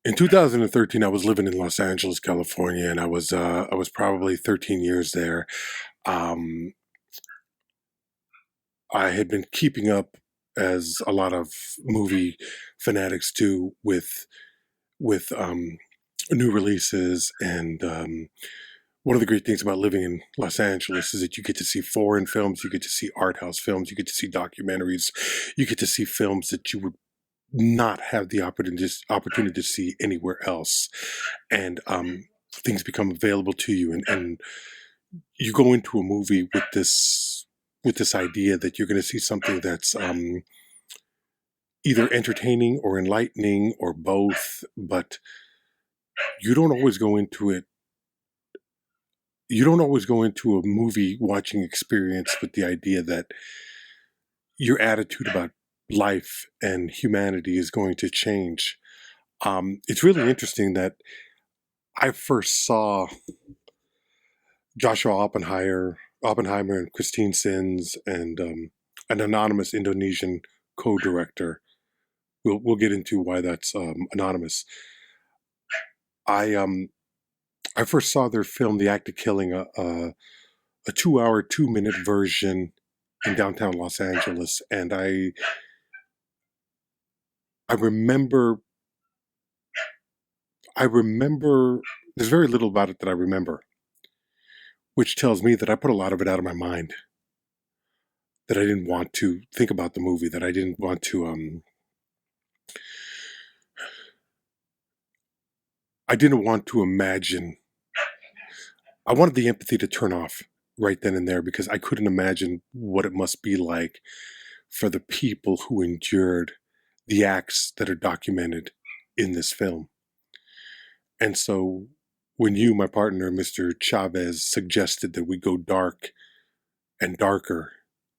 In 2013, I was living in Los Angeles, California, and I was probably 13 years there. Um, I had been keeping up, as a lot of movie fanatics do, with new releases. And one of the great things about living in Los Angeles is that you get to see foreign films, you get to see art house films, you get to see documentaries, you get to see films that you would not have the opportunity to see anywhere else. And things become available to you, and you go into a movie with this idea that you're going to see something that's either entertaining or enlightening or both. But you don't always go into it. You don't always go into a movie watching experience with the idea that your attitude about life and humanity is going to change. It's really interesting that I first saw Joshua Oppenheimer and Christine Sins, and an anonymous Indonesian co-director. We'll get into why that's anonymous. I I first saw their film, The Act of Killing, a 2-hour, 2-minute version in downtown Los Angeles, and I remember I remember there's very little about it that I remember, which tells me that I put a lot of it out of my mind. That I didn't want to think about the movie. That I didn't want to. I didn't want to imagine. I wanted the empathy to turn off right then and there, because I couldn't imagine what it must be like for the people who endured the acts that are documented in this film. And so when you, my partner, Mr. Chavez, suggested that we go dark and darker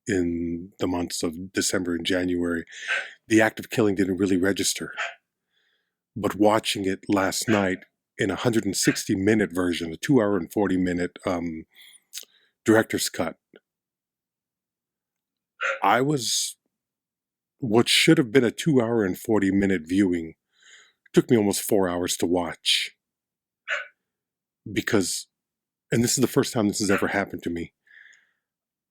in the months of December and January, the act of killing didn't really register. But watching it last night in a 160-minute version, a 2-hour and 40-minute director's cut, I was, what should have been a 2-hour and 40-minute viewing took me almost 4 hours to watch. Because, and this is the first time this has ever happened to me,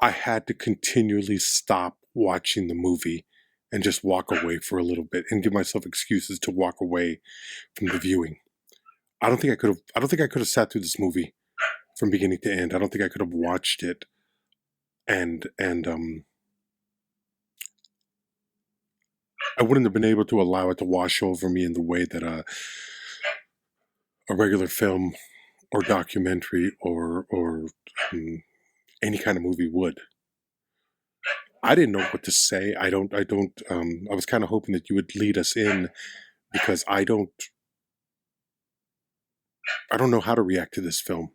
I had to continually stop watching the movie and just walk away for a little bit and give myself excuses to walk away from the viewing. I don't think I could have sat through this movie from beginning to end. I don't think I could have watched it and I wouldn't have been able to allow it to wash over me in the way that a regular film or documentary or any kind of movie would. I didn't know what to say. I was kind of hoping that you would lead us in, because I don't know how to react to this film.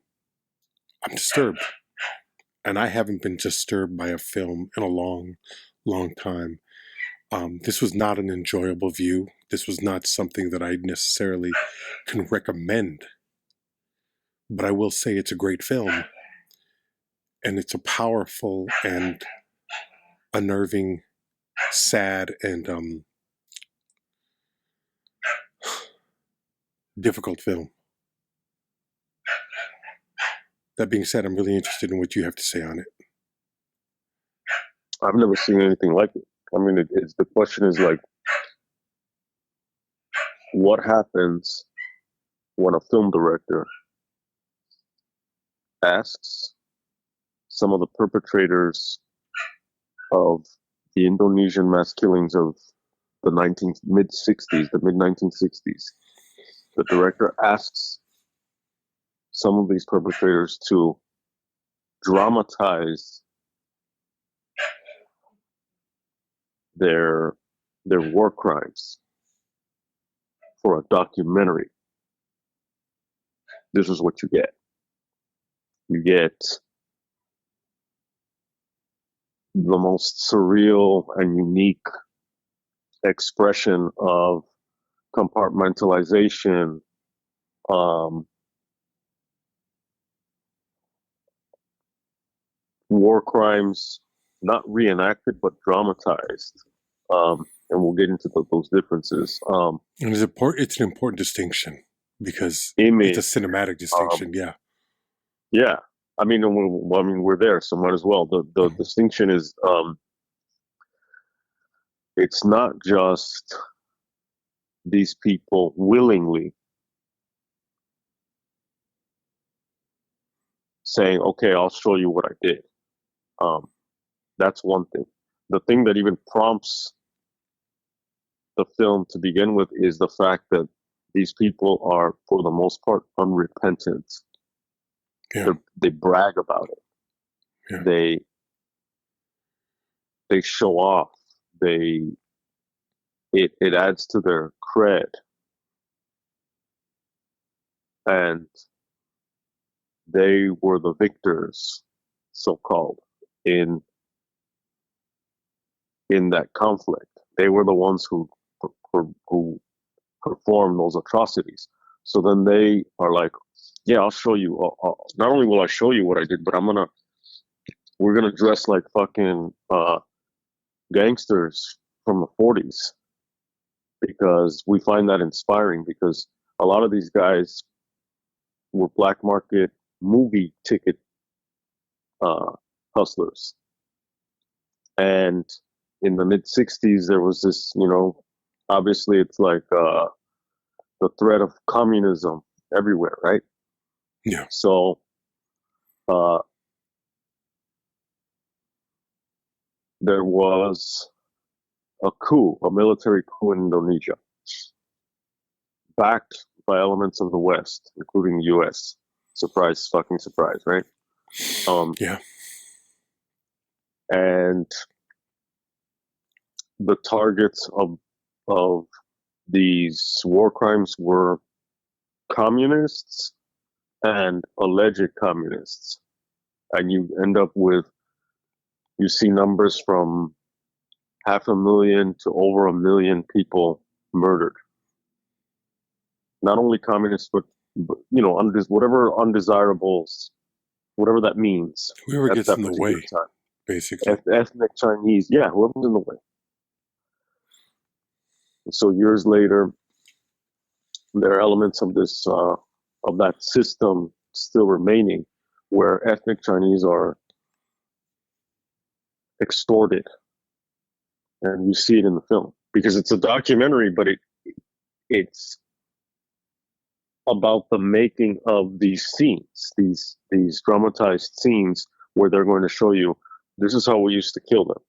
I'm disturbed. And I haven't been disturbed by a film in a long, long time. This was not an enjoyable view. This was not something that I necessarily can recommend. But I will say it's a great film. And it's a powerful and unnerving, sad, and difficult film. That being said, I'm really interested in what you have to say on it. I've never seen anything like it. I mean, it's the question is like, what happens when a film director asks some of the perpetrators of the Indonesian mass killings of the mid 1960s. The director asks some of these perpetrators to dramatize their war crimes for a documentary. This is what you get. You get the most surreal and unique expression of compartmentalization, war crimes not reenacted but dramatized, and we'll get into those differences. And it's an important distinction because it's a Image, cinematic distinction. Yeah. yeah. I mean, we're there, so might as well. The distinction is, it's not just these people willingly saying, "Okay, I'll show you what I did." That's one thing. The thing that even prompts the film to begin with is the fact that these people are, for the most part, unrepentant. Yeah. They brag about it. Yeah. They show off. It adds to their cred, and they were the victors, so called, in that conflict. They were the ones who performed those atrocities. So then they are like, "Yeah, I'll show you. Not only will I show you what I did, but we're gonna dress like fucking gangsters from the '40s because we find that inspiring. Because a lot of these guys were black market movie ticket hustlers, and in the mid '60s there was this, obviously it's like the threat of communism everywhere, right? Yeah. So there was a military coup in Indonesia, backed by elements of the West, including the U.S. Surprise, fucking surprise, right? Yeah. And the targets of these war crimes were communists and alleged communists, and you end up with, you see numbers from 500,000 to over 1 million people murdered. Not only communists, but whatever undesirables, whatever that means. Whoever gets in the way, time. basically. Ethnic Chinese, yeah, whoever's in the way. So years later, there are elements of this of that system still remaining, where ethnic Chinese are extorted, and you see it in the film because it's a documentary, but it's about the making of these scenes, these dramatized scenes where they're going to show you this is how we used to kill them.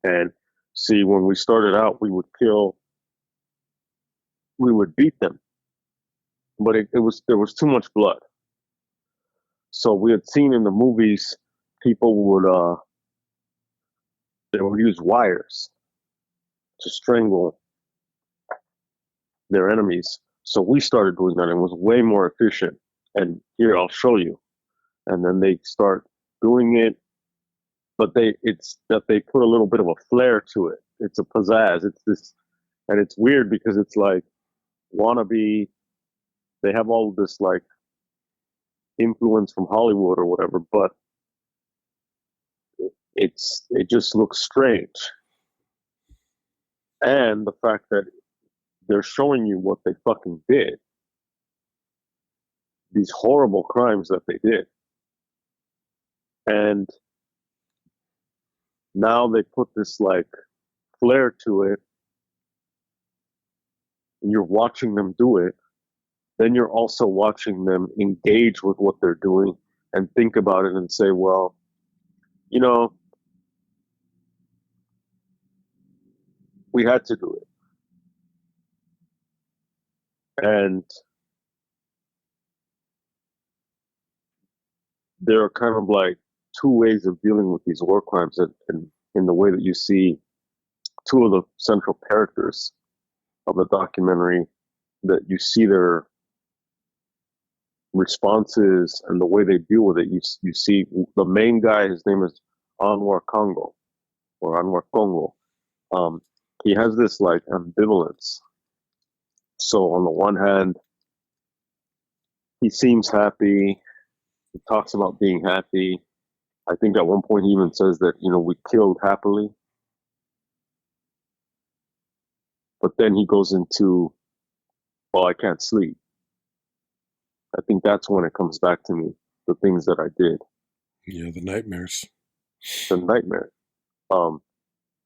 And see, when we started out, we would beat them, but there was too much blood. So we had seen in the movies people they would use wires to strangle their enemies. So we started doing that, and it was way more efficient. And here, I'll show you. And then they start doing it, but it's that they put a little bit of a flair to it. It's a pizzazz. It's this, and it's weird because it's like wannabe. They have all this like influence from Hollywood or whatever, but it just looks strange. And the fact that they're showing you what they fucking did, these horrible crimes that they did, and now they put this like flair to it, and you're watching them do it. Then you're also watching them engage with what they're doing and think about it and say, well, we had to do it. And there are kind of like two ways of dealing with these war crimes, and in the way that you see two of the central characters of the documentary, that you see their responses and the way they deal with it. You see the main guy, his name is Anwar Congo, or Anwar Congo. He has this like ambivalence. So on the one hand, he seems happy. He talks about being happy. I think at one point he even says that, we killed happily. But then he goes into, well, I can't sleep. I think that's when it comes back to me, the things that I did. Yeah, the nightmares. The nightmare. The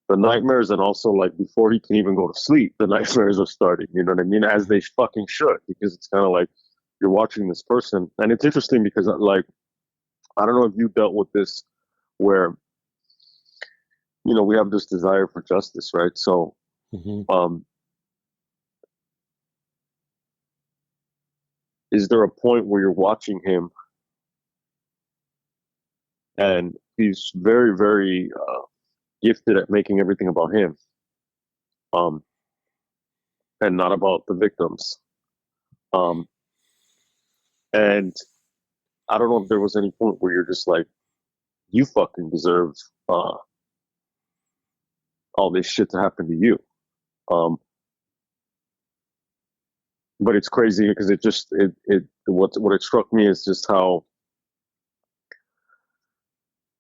nightmares, and also like before he can even go to sleep, the nightmares are starting. You know what I mean? As they fucking should, because it's kind of like you're watching this person, and it's interesting because like I don't know if you dealt with this, where we have this desire for justice, right? So, is there a point where you're watching him and he's very, very gifted at making everything about him, and not about the victims? And I don't know if there was any point where you're just like, you fucking deserve all this shit to happen to you. But it's crazy because what it struck me is just how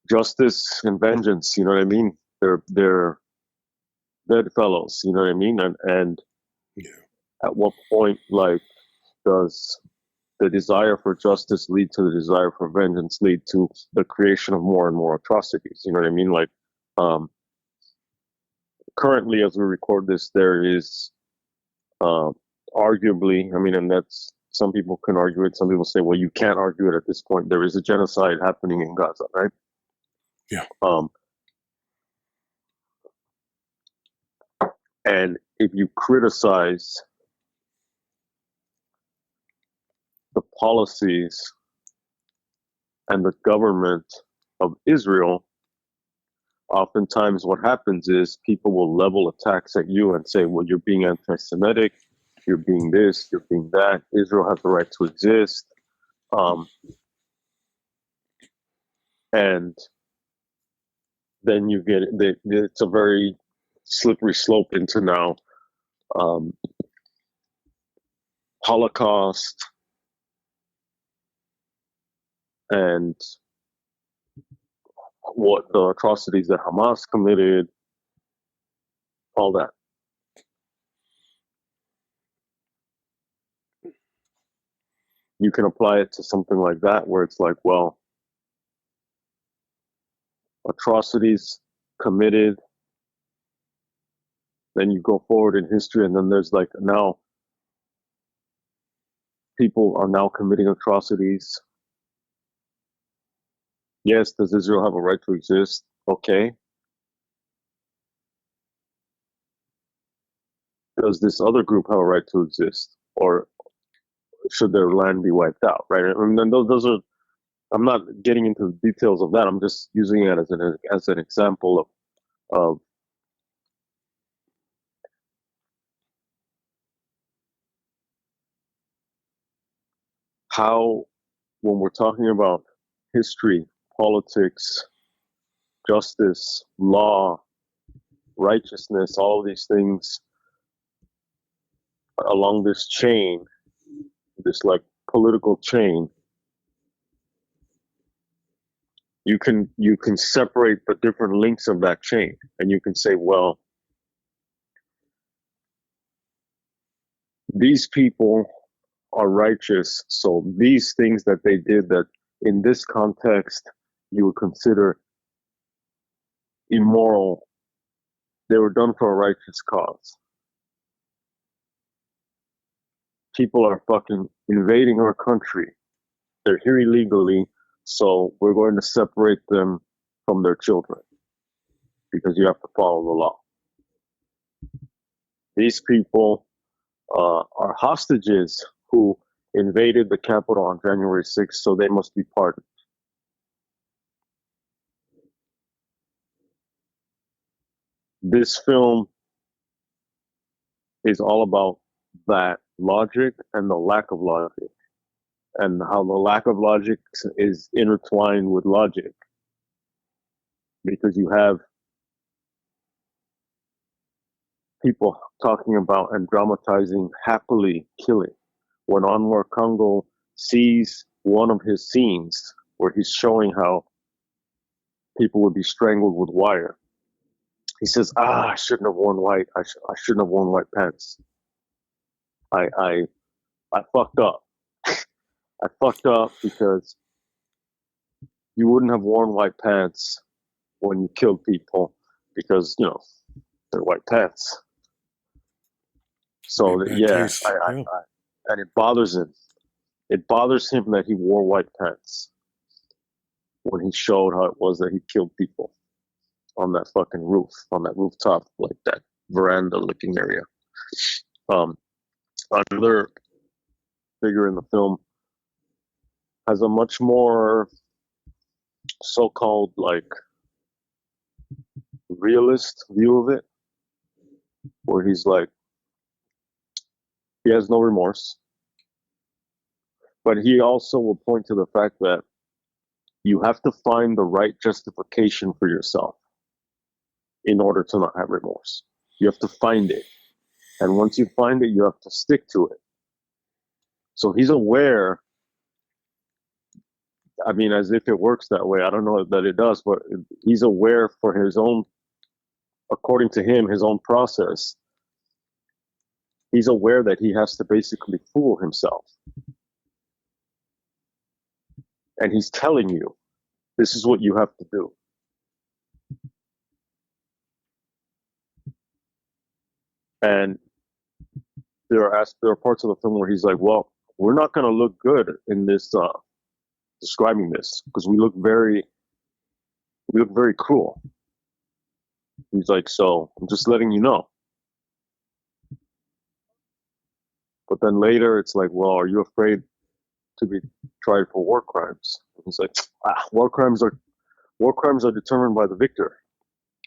justice and vengeance, you know what I mean? They're bedfellows, you know what I mean? And Yeah. At what point, like, does the desire for justice lead to the desire for vengeance, lead to the creation of more and more atrocities? You know what I mean? Like, currently, as we record this, there is arguably, I mean, and that's, some people can argue it. Some people say, well, you can't argue it at this point. There is a genocide happening in Gaza, right? Yeah. And if you criticize the policies and the government of Israel, oftentimes what happens is people will level attacks at you and say, well, you're being anti-Semitic, you're being this, you're being that, Israel has the right to exist. And then you get it's a very slippery slope into now Holocaust and what the atrocities that Hamas committed, all that. You can apply it to something like that, where it's like, well, atrocities committed, then you go forward in history, and then there's like, now people are now committing atrocities. Yes, does Israel have a right to exist? Okay. Does this other group have a right to exist? Or should their land be wiped out, right? And then those are, I'm not getting into the details of that. I'm just using it as an example of how, when we're talking about history, politics, justice, law, righteousness, all of these things along this chain, this like political chain, you can separate the different links of that chain, and you can say, well, these people are righteous, so these things that they did, that in this context you would consider immoral, they were done for a righteous cause. People are fucking invading our country. They're here illegally, so we're going to separate them from their children because you have to follow the law. These people are hostages who invaded the Capitol on January 6th, so they must be pardoned. This film is all about that logic and the lack of logic, and how the lack of logic is intertwined with logic, because you have people talking about and dramatizing happily killing. When Anwar Congo sees one of his scenes where he's showing how people would be strangled with wire, He says, I shouldn't have worn white. I shouldn't have worn white pants. I fucked up. I fucked up because you wouldn't have worn white pants when you killed people because, they're white pants. So, bad yeah, taste. Yeah. and it bothers him. It bothers him that he wore white pants when he showed how it was that he killed people on that fucking roof, on that rooftop, like that veranda looking area. Another figure in the film has a much more so-called like realist view of it, where he's like, he has no remorse, but he also will point to the fact that you have to find the right justification for yourself in order to not have remorse. You have to find it. And once you find it, you have to stick to it. So he's aware, I mean, as if it works that way. I don't know that it does, but he's aware for his own, according to him, his own process. He's aware that he has to basically fool himself. And he's telling you, this is what you have to do. And there are parts of the film where he's like, well, we're not going to look good in this, describing this, because we look very cruel. He's like, so I'm just letting you know. But then later it's like, well, are you afraid to be tried for war crimes? And he's like, war crimes are determined by the victor.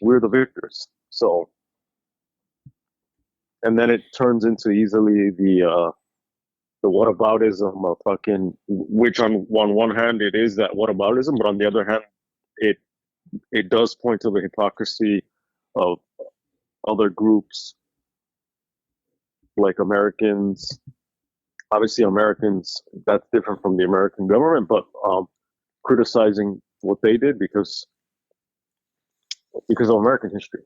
We're the victors. So, and then it turns into easily the whataboutism of fucking, which on one hand it is that whataboutism, but on the other hand, it does point to the hypocrisy of other groups like Americans. Obviously, Americans, that's different from the American government, but criticizing what they did because of American history,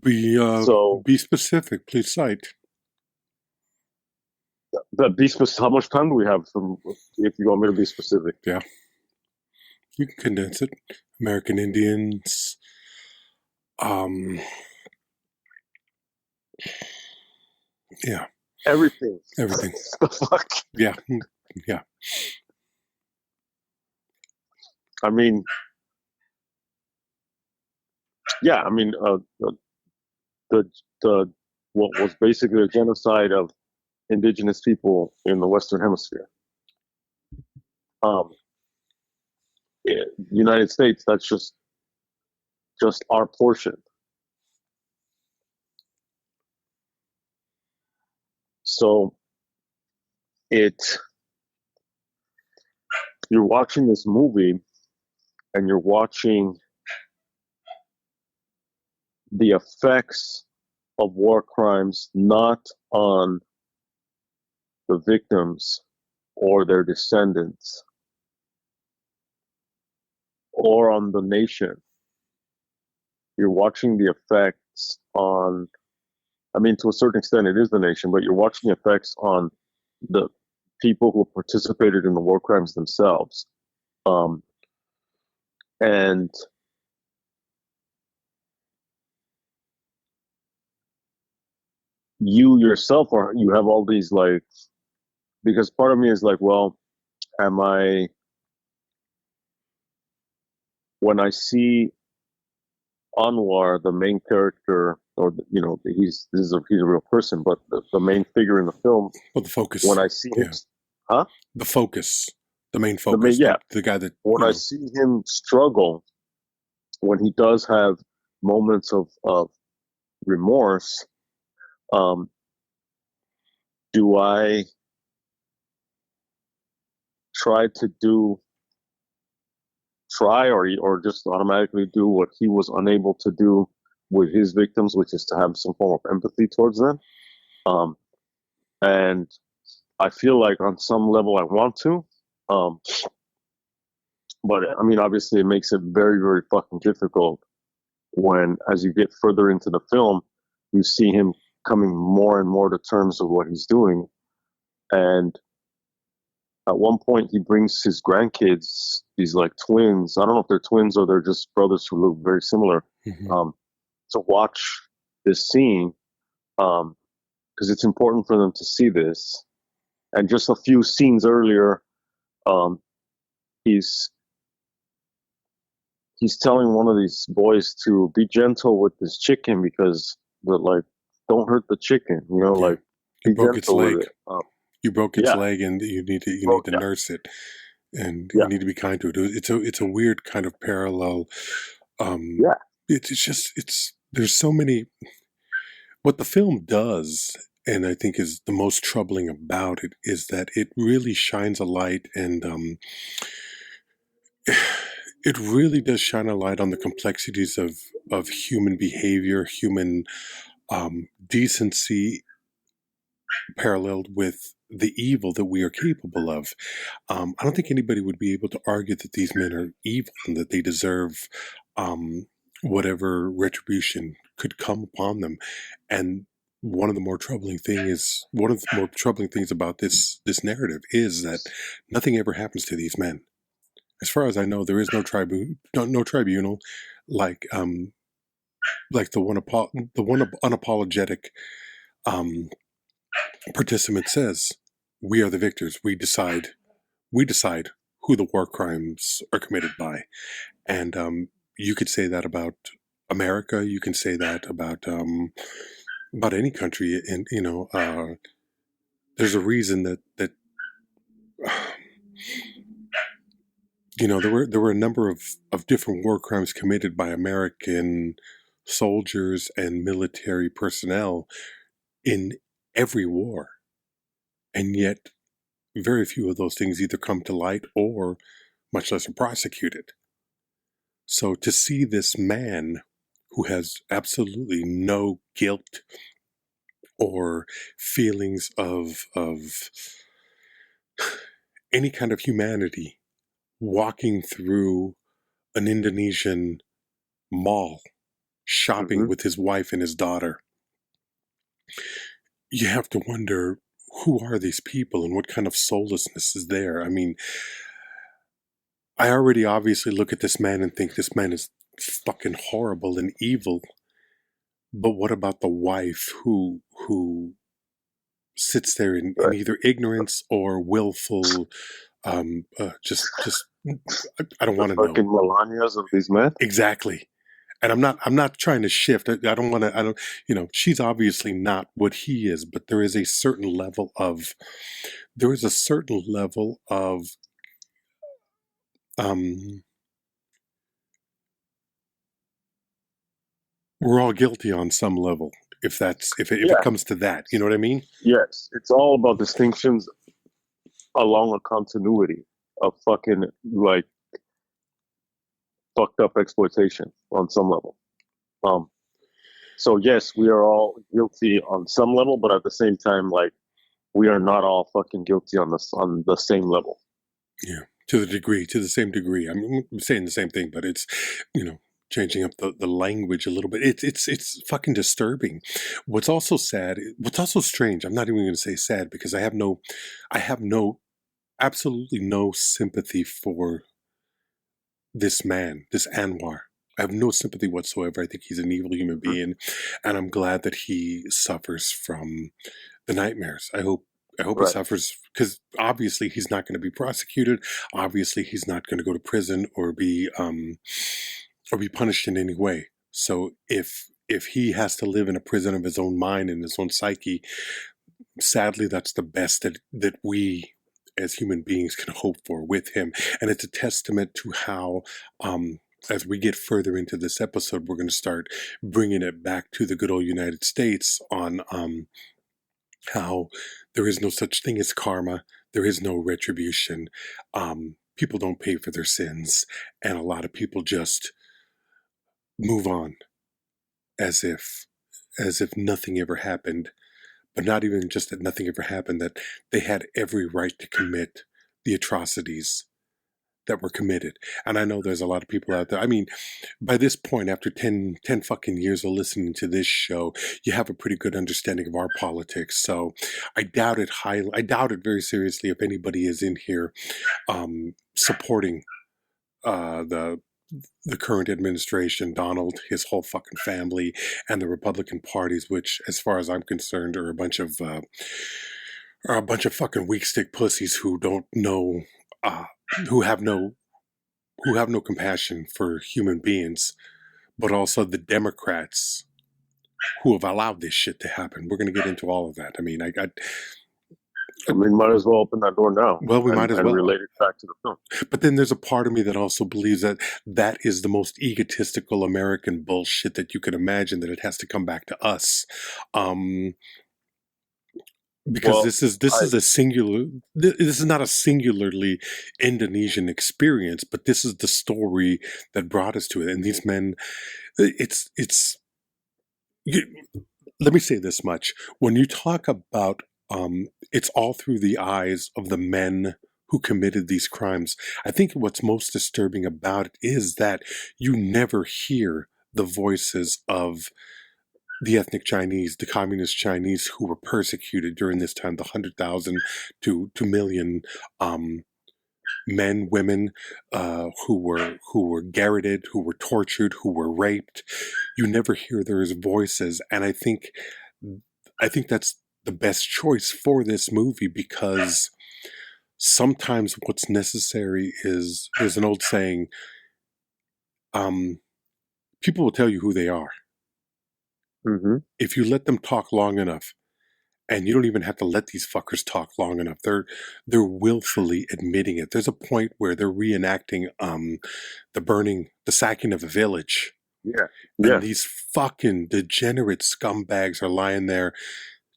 Be specific. Please cite. How much time do we have? If you want me to be specific, Yeah, you can condense it. American Indians. Yeah. everything. Fuck. Yeah. I mean, yeah. I mean, the what was basically a genocide of indigenous people in the Western Hemisphere. United States, that's just our portion. So you're watching this movie and you're watching the effects of war crimes not on the victims or their descendants or on the nation. You're watching the effects on, I mean, to a certain extent it is the nation, but you're watching the effects on the people who participated in the war crimes themselves. And you yourself you have all these like, because part of me is like, well, when I see Anwar, the main character, or he's a real person, but the main figure in the film. Well, the focus. When I see him, the focus, the main focus. The guy that. When I see him struggle, when he does have moments of remorse, do I try or just automatically do what he was unable to do with his victims, which is to have some form of empathy towards them? And I feel like on some level I want to, but I mean, obviously it makes it very, very fucking difficult when, as you get further into the film, you see him coming more and more to terms with what he's doing. And at one point, he brings his grandkids, these like twins. I don't know if they're twins or they're just brothers who look very similar, Mm-hmm. to watch this scene, because it's important for them to see this. And just a few scenes earlier, um, he's he's telling one of these boys to be gentle with this chicken because, but like, don't hurt the chicken. You know, Yeah. like You be broke its gentle with leg. it. You broke its Yeah, leg, and you bro, need to yeah, nurse it, and you yeah, need to be kind to it. It's a weird kind of parallel. Um, yeah. it's just there's so many. What the film does, and I think is the most troubling about it, is that it really shines a light, and it really does shine a light on the complexities of human behavior, human decency, paralleled with the evil that we are capable of. I don't think anybody would be able to argue that these men are evil and that they deserve um, whatever retribution could come upon them. And one of the more troubling things about this narrative is that nothing ever happens to these men. As far as I know, there is no tribunal like the one unapologetic um, participant says. We are the victors. We decide who the war crimes are committed by. And you could say that about America. You can say that about any country. And there's a reason that there were a number of different war crimes committed by American soldiers and military personnel in every war, and yet very few of those things either come to light or much less are prosecuted. So to see this man who has absolutely no guilt or feelings of any kind of humanity walking through an Indonesian mall shopping Hmm. with his wife and his daughter, you have to wonder, who are these people and what kind of soullessness is there? I mean, I already obviously look at this man and think this man is fucking horrible and evil. But what about the wife who sits there in Right. either ignorance or willful, just I don't The want to know fucking Melanias of these men. exactly. And I'm not trying to shift. I don't want to. I don't. She's obviously not what he is, but there is a certain level of um. We're all guilty on some level, if it Yeah. comes to that. You know what I mean? Yes. It's all about distinctions along a continuity of fucking like fucked up exploitation on some level. Um, so yes, we are all guilty on some level, but at the same time, like we are not all fucking guilty on the same level. Yeah, to the same degree. I'm saying the same thing, but it's you know changing up the language a little bit. It's fucking disturbing. What's also sad, what's also strange. I'm not even going to say sad because I have no absolutely no sympathy for this man, this Anwar. I have no sympathy whatsoever. I think he's an evil human Mhm. being, and I'm glad that he suffers from the nightmares. I hope he Right. suffers because obviously he's not going to be prosecuted. Obviously he's not going to go to prison or be punished in any way. So if he has to live in a prison of his own mind and his own psyche, sadly that's the best that we as human beings can hope for with him. And it's a testament to how as we get further into this episode, we're going to start bringing it back to the good old United States on how there is no such thing as karma, there is no retribution. People don't pay for their sins, and a lot of people just move on as if nothing ever happened. But not even just that nothing ever happened; that they had every right to commit the atrocities that were committed. And I know there's a lot of people out there. I mean, by this point, after 10 fucking years of listening to this show, you have a pretty good understanding of our politics. So I doubt it very seriously if anybody is in here supporting the current administration, Donald, his whole fucking family, and the Republican parties, which, as far as I'm concerned, are a bunch of fucking weak stick pussies who don't know, who have no compassion for human beings, but also the Democrats who have allowed this shit to happen. We're going to get into all of that. I mean, might as well open that door now. Well, we might as well. And relate it back to the film. But then there's a part of me that also believes that that is the most egotistical American bullshit that you can imagine, that it has to come back to us. Because this is not a singularly Indonesian experience, but this is the story that brought us to it. And these men, let me say this much. When you talk about, it's all through the eyes of the men who committed these crimes, I think what's most disturbing about it is that you never hear the voices of the ethnic Chinese, the communist Chinese who were persecuted during this time, the 100,000 to 2 million men, women who were garroted, who were tortured, who were raped. You never hear their voices, and I think that's the best choice for this movie, because sometimes what's necessary is, there's an old saying, people will tell you who they are. Mm-hmm. If you let them talk long enough, and you don't even have to let these fuckers talk long enough, they're willfully admitting it. There's a point where they're reenacting the sacking of a village. Yeah. And these fucking degenerate scumbags are lying there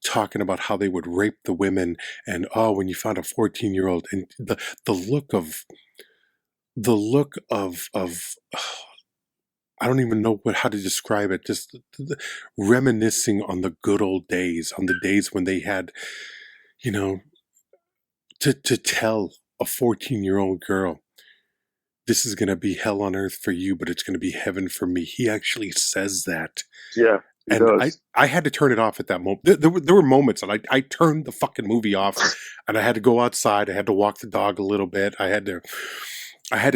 talking about how they would rape the women, and when you found a 14-year-old, and the look of I don't even know how to describe it. Just reminiscing on the good old days, on the days when they had, to tell a 14-year-old girl, this is going to be hell on earth for you, but it's going to be heaven for me. He actually says that. Yeah. And I had to turn it off at that moment. There were moments, and I turned the fucking movie off, and I had to go outside. I had to walk the dog a little bit. I had to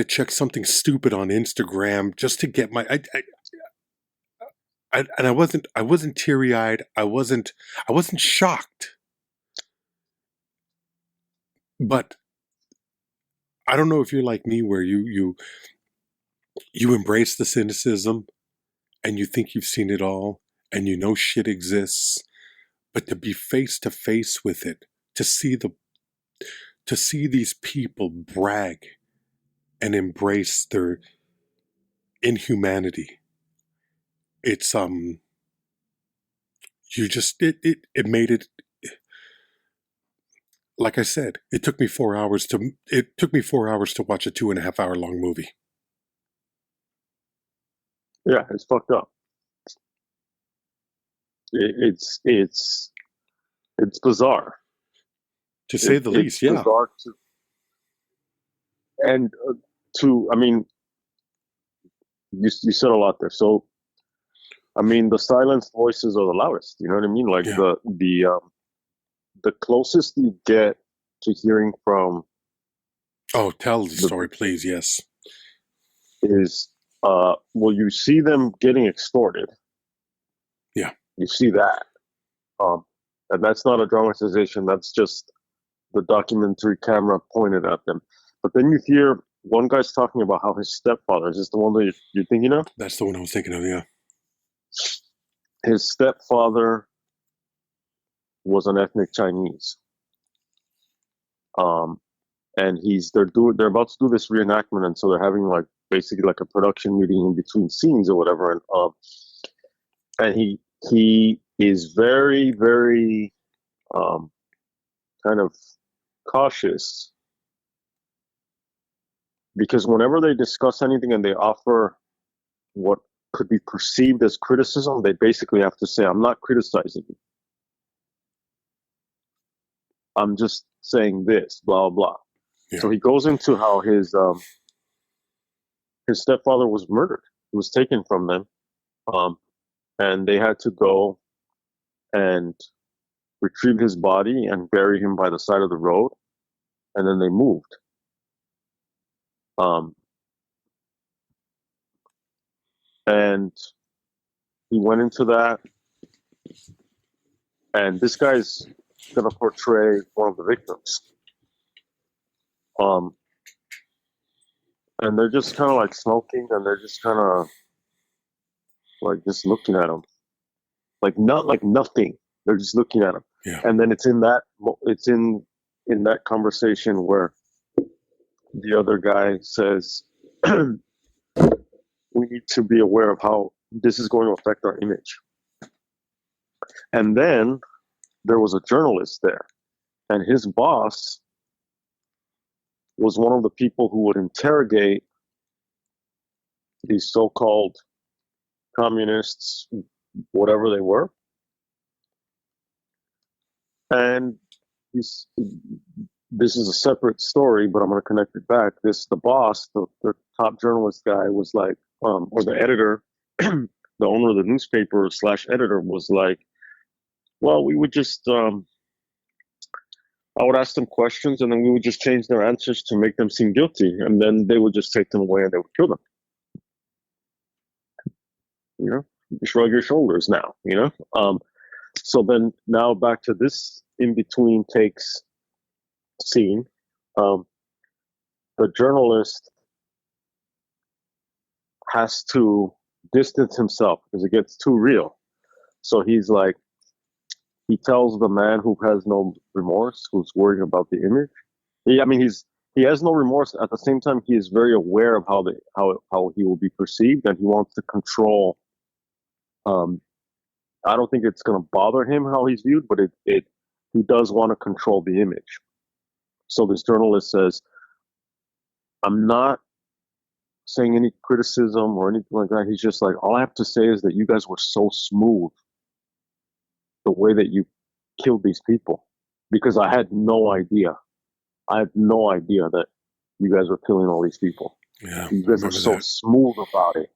check something stupid on Instagram just to get my. I wasn't teary-eyed. I wasn't shocked, but I don't know if you're like me, where you embrace the cynicism, and you think you've seen it all, and you know shit exists, but to be face to face with it, to see these people brag and embrace their inhumanity. It's it made it, like I said, it took me 4 hours to watch a 2.5 hour long movie. Yeah, it's fucked up. It's bizarre, to say the least. Yeah. Bizarre I mean, you said a lot there. So, I mean, the silenced voices are the loudest. You know what I mean? Like the closest you get to hearing from. Oh, tell the story, please. Yes. Is you see them getting extorted. Yeah. You see that, and that's not a dramatization. That's just the documentary camera pointed at them. But then you hear one guy's talking about how his stepfather, is this the one that you're thinking of? That's the one I was thinking of, yeah. His stepfather was an ethnic Chinese. And they're about to do this reenactment, and so they're having basically a production meeting in between scenes or whatever, and he is very, very kind of cautious, because whenever they discuss anything and they offer what could be perceived as criticism, they basically have to say, I'm not criticizing you. I'm just saying this, blah, blah. Yeah. So he goes into how his his stepfather was murdered. He was taken from them, um, and they had to go and retrieve his body and bury him by the side of the road, and then they moved. Um, and he went into that, and this guy's gonna portray one of the victims. And they're just kind of like smoking, and they're just kind of like just looking at him, like not like nothing. They're just looking at him, Yeah. and then it's in that conversation where the other guy says, "We need to be aware of how this is going to affect our image." And then there was a journalist there, and his boss was one of the people who would interrogate these so-called communists, whatever they were. And this is a separate story, but I'm going to connect it back. The boss, the top journalist guy was like, or the editor, the owner of the newspaper / editor was like, well, we would just, I would ask them questions, and then we would just change their answers to make them seem guilty, and then they would just take them away and they would kill them. You know, you shrug your shoulders now. You know, so then now back to this in between takes scene. The journalist has to distance himself because it gets too real. So he's like, he tells the man who has no remorse, who's worrying about the image. He has no remorse. At the same time, he is very aware of how he will be perceived, and he wants to control. I don't think it's going to bother him how he's viewed, but he does want to control the image. So this journalist says, "I'm not saying any criticism or anything like that." He's just like, all I have to say is that you guys were so smooth the way that you killed these people, because I had no idea. I had no idea that you guys were killing all these people. Yeah, you guys were so smooth about it.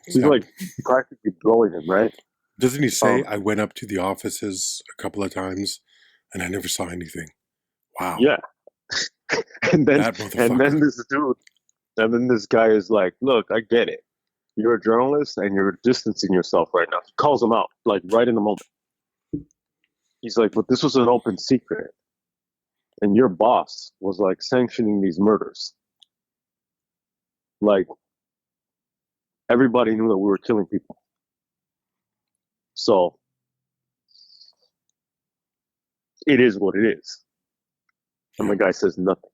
He's like practically blowing him, right? Doesn't he say, I went up to the offices a couple of times and I never saw anything? Wow. Yeah. and then this guy is like, look, I get it. You're a journalist and you're distancing yourself right now. He calls him out, like right in the moment. He's like, but this was an open secret. And your boss was like sanctioning these murders. Like, everybody knew that we were killing people. So, it is what it is. And the guy says nothing.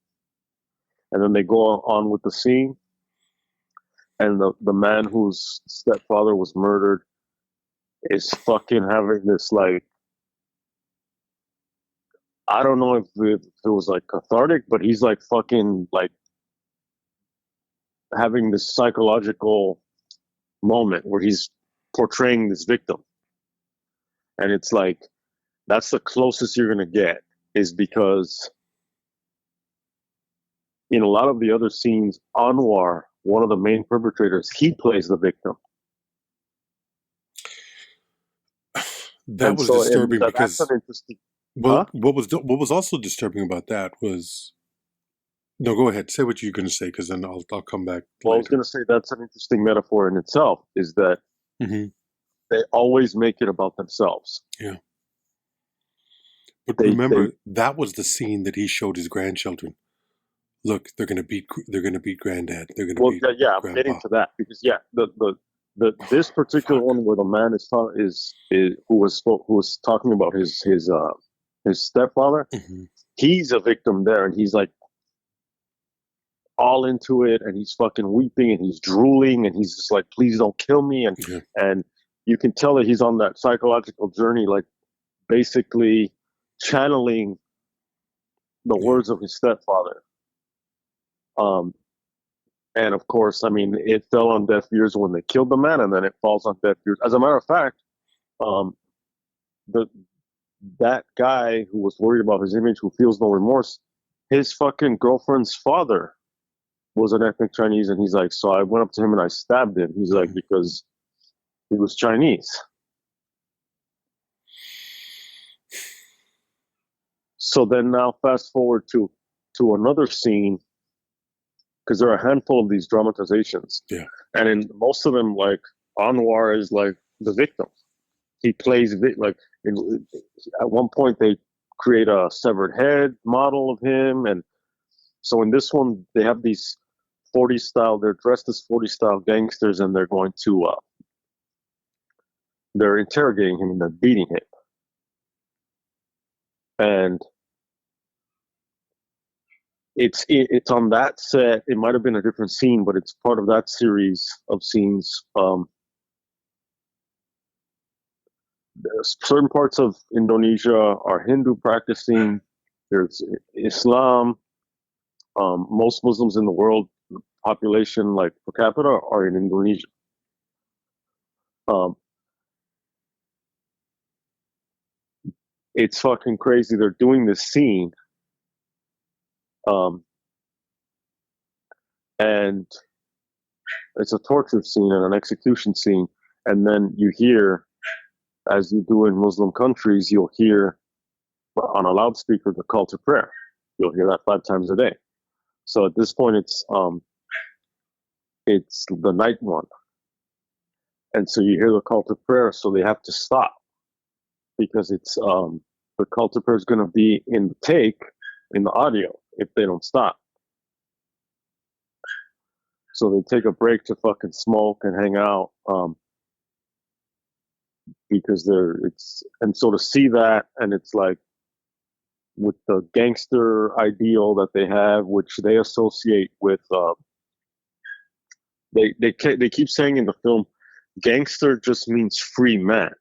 And then they go on with the scene. And the man whose stepfather was murdered is fucking having this, like, I don't know if it was like cathartic, but he's like fucking like having this psychological moment where he's portraying this victim. And it's like, that's the closest you're going to get, is because in a lot of the other scenes, Anwar, one of the main perpetrators, he plays the victim. That was disturbing because what was also disturbing about that was, no, go ahead, say what you're going to say, because then I'll come back. Well, I was going to say that's an interesting metaphor in itself, is that they always make it about themselves. Yeah. But remember, that was the scene that he showed his grandchildren. Look, they're going to beat granddad. They're going to beat I'm grandpa. getting to that because this particular one where the man who was talking about his stepfather, he's a victim there, and he's like all into it, and he's fucking weeping, and he's drooling, and he's just like, please don't kill me, and you can tell that he's on that psychological journey, like basically channeling the words of his stepfather. And of course, I mean, it fell on deaf ears when they killed the man, and then it falls on deaf ears. As a matter of fact, that guy who was worried about his image, who feels no remorse, his fucking girlfriend's father was an ethnic Chinese, and he's like, so I went up to him and I stabbed him. He's like, because he was Chinese. So then now fast forward to another scene, because there are a handful of these dramatizations. Yeah. And in most of them, like, Anwar is like the victim. He plays, at one point they create a severed head model of him. And so in this one, they have these 40 style, they're dressed as 40 style gangsters, and they're going to, they're interrogating him and they're beating him. And it's on that set. It might have been a different scene, but it's part of that series of scenes. Certain parts of Indonesia are Hindu practicing. There's Islam. Most Muslims in the world, population like per capita, are in Indonesia. It's fucking crazy. They're doing this scene. And it's a torture scene and an execution scene. And then you hear, as you do in Muslim countries, you'll hear on a loudspeaker the call to prayer. You'll hear that 5 times a day. So at this point, it's the night one. And so you hear the call to prayer, so they have to stop, because it's the call to prayer is going to be in the take, in the audio, if they don't stop. So they take a break to fucking smoke and hang out, because and so to see that, and it's like, with the gangster ideal that they have, which they associate with, they keep saying in the film, gangster just means free man.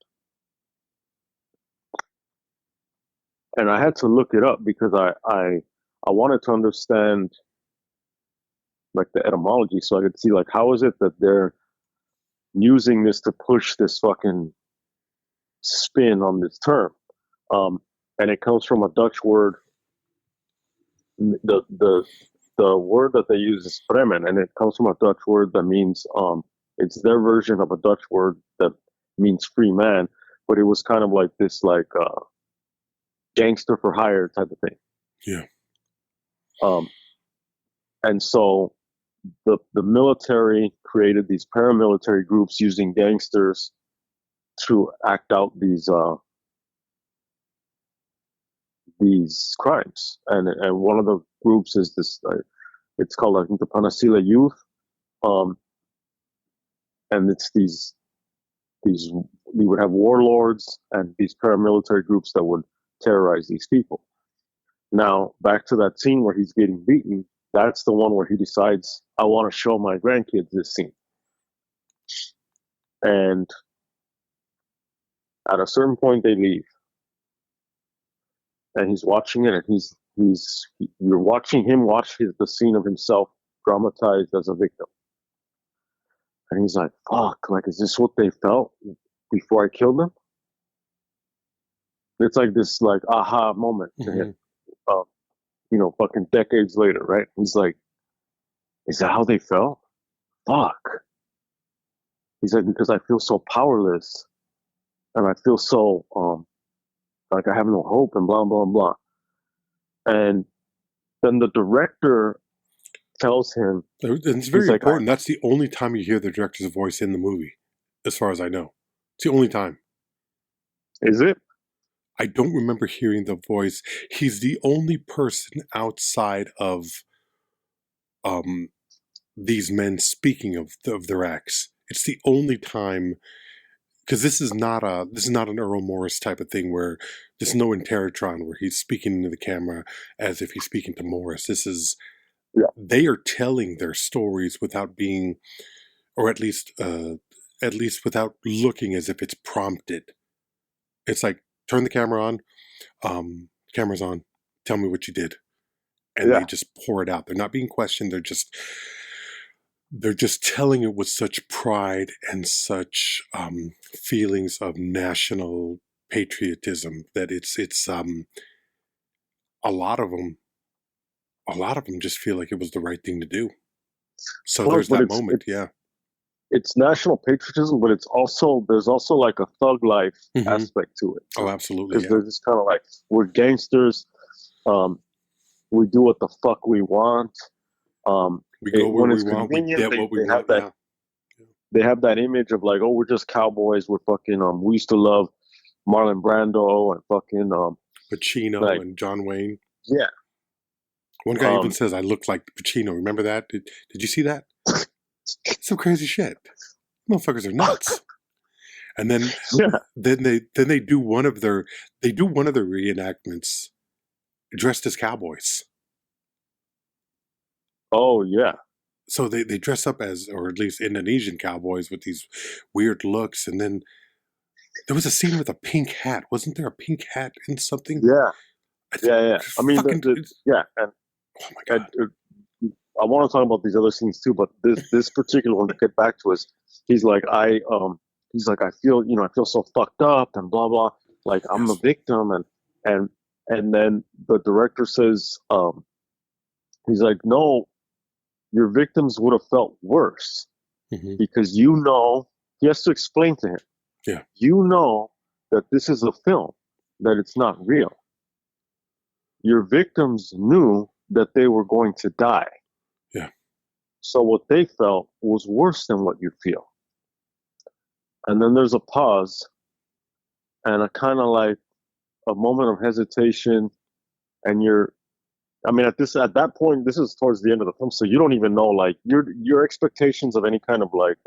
And I had to look it up because I wanted to understand, like, the etymology, so I could see, like, how is it that they're using this to push this fucking spin on this term. And it comes from a Dutch word. The word that they use is fremen, and it comes from a Dutch word that means, it's their version of a Dutch word that means free man, but it was kind of like this, like, gangster for hire type of thing. Yeah. And so the military created these paramilitary groups using gangsters to act out these crimes. And one of the groups is this, it's called, I think, the Panasila Youth. And it's these, you would have warlords and these paramilitary groups that would terrorize these people. Now, back to that scene where he's getting beaten, that's the one where he decides, I want to show my grandkids this scene. And at a certain point, they leave. And he's watching it, and you're watching him watch the scene of himself dramatized as a victim. And he's like, fuck, like, is this what they felt before I killed them? It's like this, like, aha moment to him. Fucking decades later, right? He's like, is that how they felt? Fuck. He's like, because I feel so powerless, and I feel so, like I have no hope, and blah, blah, blah. And then the director tells him, it's very important. That's the only time you hear the director's voice in the movie, as far as I know. It's the only time. Is it? I don't remember hearing the voice. He's the only person outside of these men speaking of their acts. It's the only time, because this is not an Earl Morris type of thing where there's no Interrotron where he's speaking into the camera as if he's speaking to Morris. This is, they are telling their stories without being, or at least without looking as if it's prompted. It's like, turn the camera on, camera's on, tell me what you did. And they just pour it out. They're not being questioned. They're just telling it with such pride and such feelings of national patriotism that it's a lot of them just feel like it was the right thing to do. So Well, there's but that moment, yeah. it's national patriotism, but there's also like a thug life Hmm. aspect to it Oh, too, absolutely, because yeah. there's this kind of like we're gangsters, um, we do what the fuck we want. We go where When we it's want, we convenient, get what we they have want, that yeah. image of like, oh, we're just cowboys. We're fucking we used to love Marlon Brando and fucking Pacino like and John Wayne. yeah. One guy even says, I look like Pacino. Remember that? Did you see that? Some crazy shit. Motherfuckers are nuts. And then Yeah. they do one of their reenactments dressed as cowboys. Oh yeah. So they dress up as, or at least Indonesian cowboys with these weird looks. And then there was a scene with a pink hat. Wasn't there a pink hat in something? Yeah. Yeah. I mean, Fucking, yeah, and, oh my and God. I want to talk about these other scenes too, but this particular one to get back to is he's like I feel I feel so fucked up and blah blah, like I'm the Yes. victim, and and then the director says he's like, no, your victims would have felt worse Hmm. because he has to explain to him, Yeah. that this is a film, that it's not real. Your victims knew that they were going to die. Yeah. So what they felt was worse than what you feel. And then there's a pause and a kind of like a moment of hesitation. And I mean, at that point, this is towards the end of the film. So you don't even know, like your expectations of any kind of like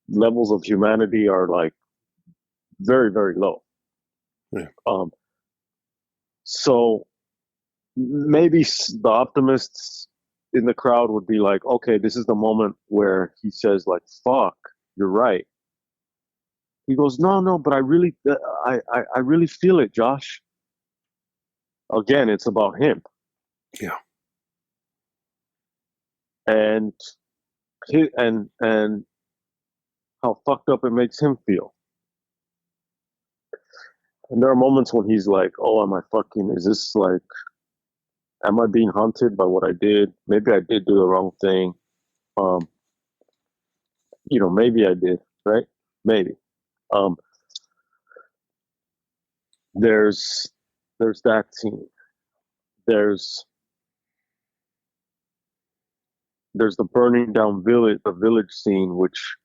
levels of humanity are like very, very low. Yeah. So maybe the optimists in the crowd would be like, okay, this is the moment where he says like, fuck, you're right. He goes, no, but I really feel it, Josh. Again, it's about him Yeah. and and how fucked up it makes him feel. And there are moments when he's like, oh, is this like, am I being haunted by what I did? Maybe I did do the wrong thing. Um, maybe I did, right? Maybe. Um, there's that scene. There's the burning down the village scene, which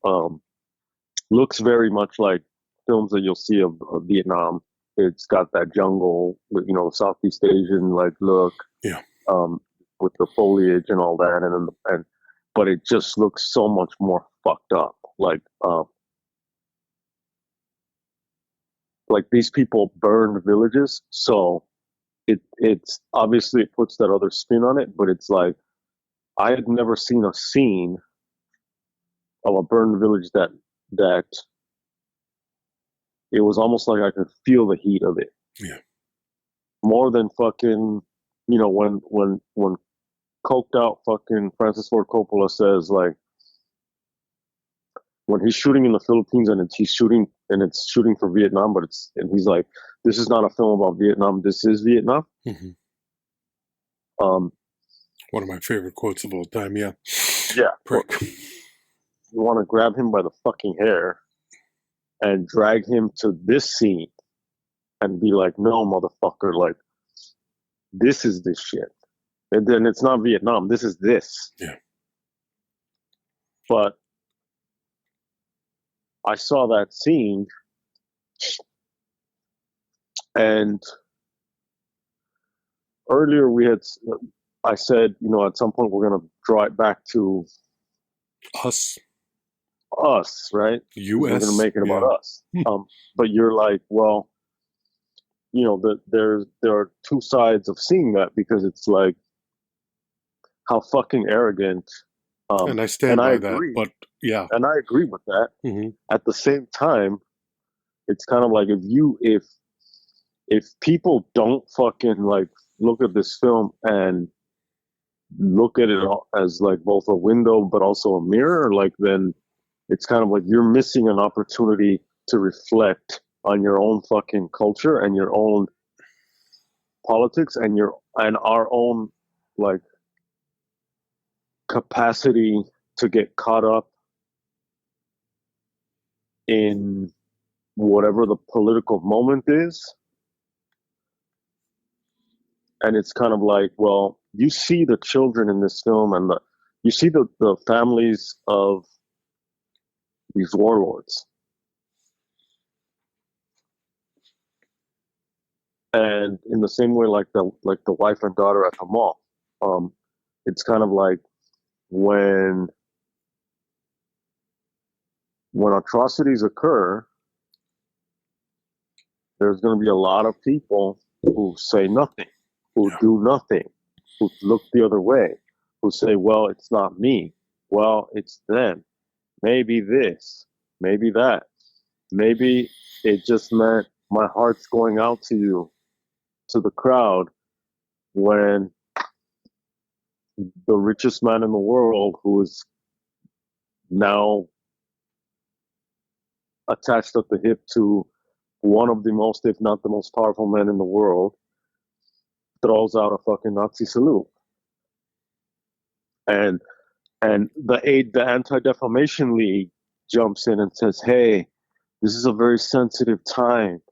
looks very much like films that you'll see of Vietnam. It's got that jungle, Southeast Asian like look, Yeah. with the foliage and all that, but it just looks so much more fucked up. Like these people burned villages, so it's obviously it puts that other spin on it, but it's like I had never seen a scene of a burned village that it was almost like I could feel the heat of it. Yeah. More than fucking, when coked out fucking Francis Ford Coppola says like when he's shooting in the Philippines and it's shooting for Vietnam, and he's like, this is not a film about Vietnam. This is Vietnam. Hmm. Um, One of my favorite quotes of all time. Yeah. yeah. Prick. You want to grab him by the fucking hair and drag him to this scene and be like, no, motherfucker, like, this is this shit. And then it's not Vietnam. This is this. Yeah. But I saw that scene and earlier I said, at some point we're going to draw it back to Us. right? We're going to U.S. make it about Yeah. us. But you're like, well, there are two sides of seeing that, because it's like how fucking arrogant. And I stand I by that. agree, But yeah. and I agree with that. Hmm. At the same time, it's kind of like if people don't fucking like look at this film and look at it as like both a window but also a mirror, like then it's kind of like you're missing an opportunity to reflect on your own fucking culture and your own politics and our own like capacity to get caught up in whatever the political moment is. And it's kind of like, well, you see the children in this film, and you see the families of these warlords. And in the same way, like the wife and daughter at the mall, it's kind of like when atrocities occur, there's going to be a lot of people who say nothing, who do nothing, who look the other way, who say, well, it's not me. Well, it's them. Maybe this, maybe that. Maybe it just meant my heart's going out to you, to the crowd, when the richest man in the world, who is now attached at the hip to one of the most, if not the most powerful men in the world, throws out a fucking Nazi salute. And the Anti-Defamation League jumps in and says, hey, this is a very sensitive time.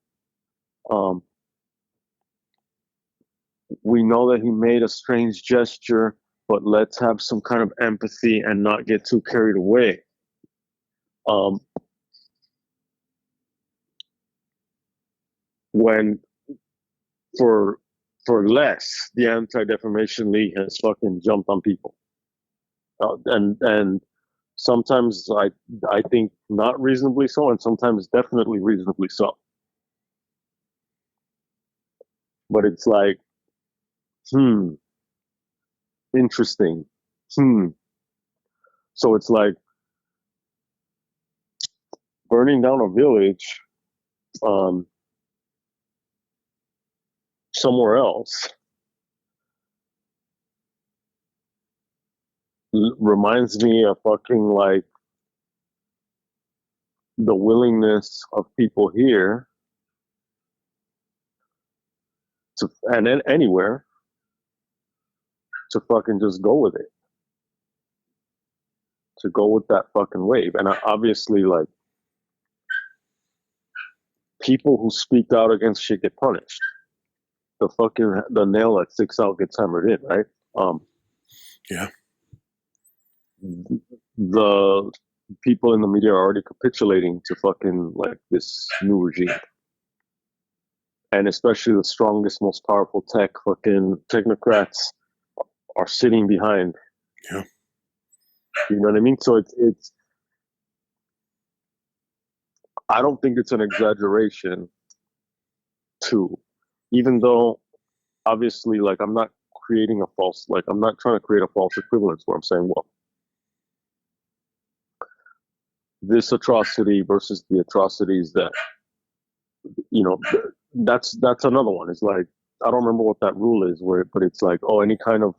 We know that he made a strange gesture, but let's have some kind of empathy and not get too carried away. When for less, the Anti-Defamation League has fucking jumped on people, and sometimes I think not reasonably so, and sometimes definitely reasonably so. But it's like, interesting. So it's like burning down a village somewhere else reminds me of fucking like the willingness of people here to, and anywhere, to fucking just go with it, to go with that fucking wave. And obviously, like, people who speak out against shit get punished. The nail that sticks out gets hammered in, right? Yeah. The people in the media are already capitulating to fucking like this new regime. And especially the strongest, most powerful fucking technocrats are sitting behind. Yeah. You know what I mean? So it's I don't think it's an exaggeration to, even though obviously, like, I'm not creating a false, like, I'm not trying to create a false equivalence where I'm saying, well, this atrocity versus the atrocities that, you know, that's another one. It's like, I don't remember what that rule is, but it's like, oh, any kind of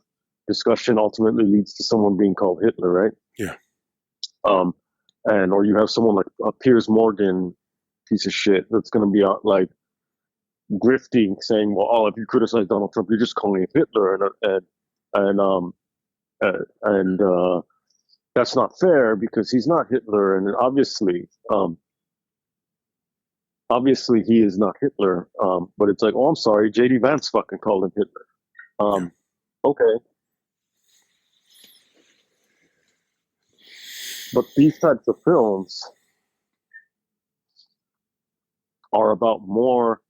discussion ultimately leads to someone being called Hitler, right? Yeah. Or you have someone like a Piers Morgan piece of shit that's going to be like grifting, saying, well, oh, if you criticize Donald Trump, you're just calling him Hitler, and that's not fair because he's not Hitler, and obviously he is not Hitler. But it's like, oh, I'm sorry, J.D. Vance fucking called him Hitler. Okay. But these types of films are about more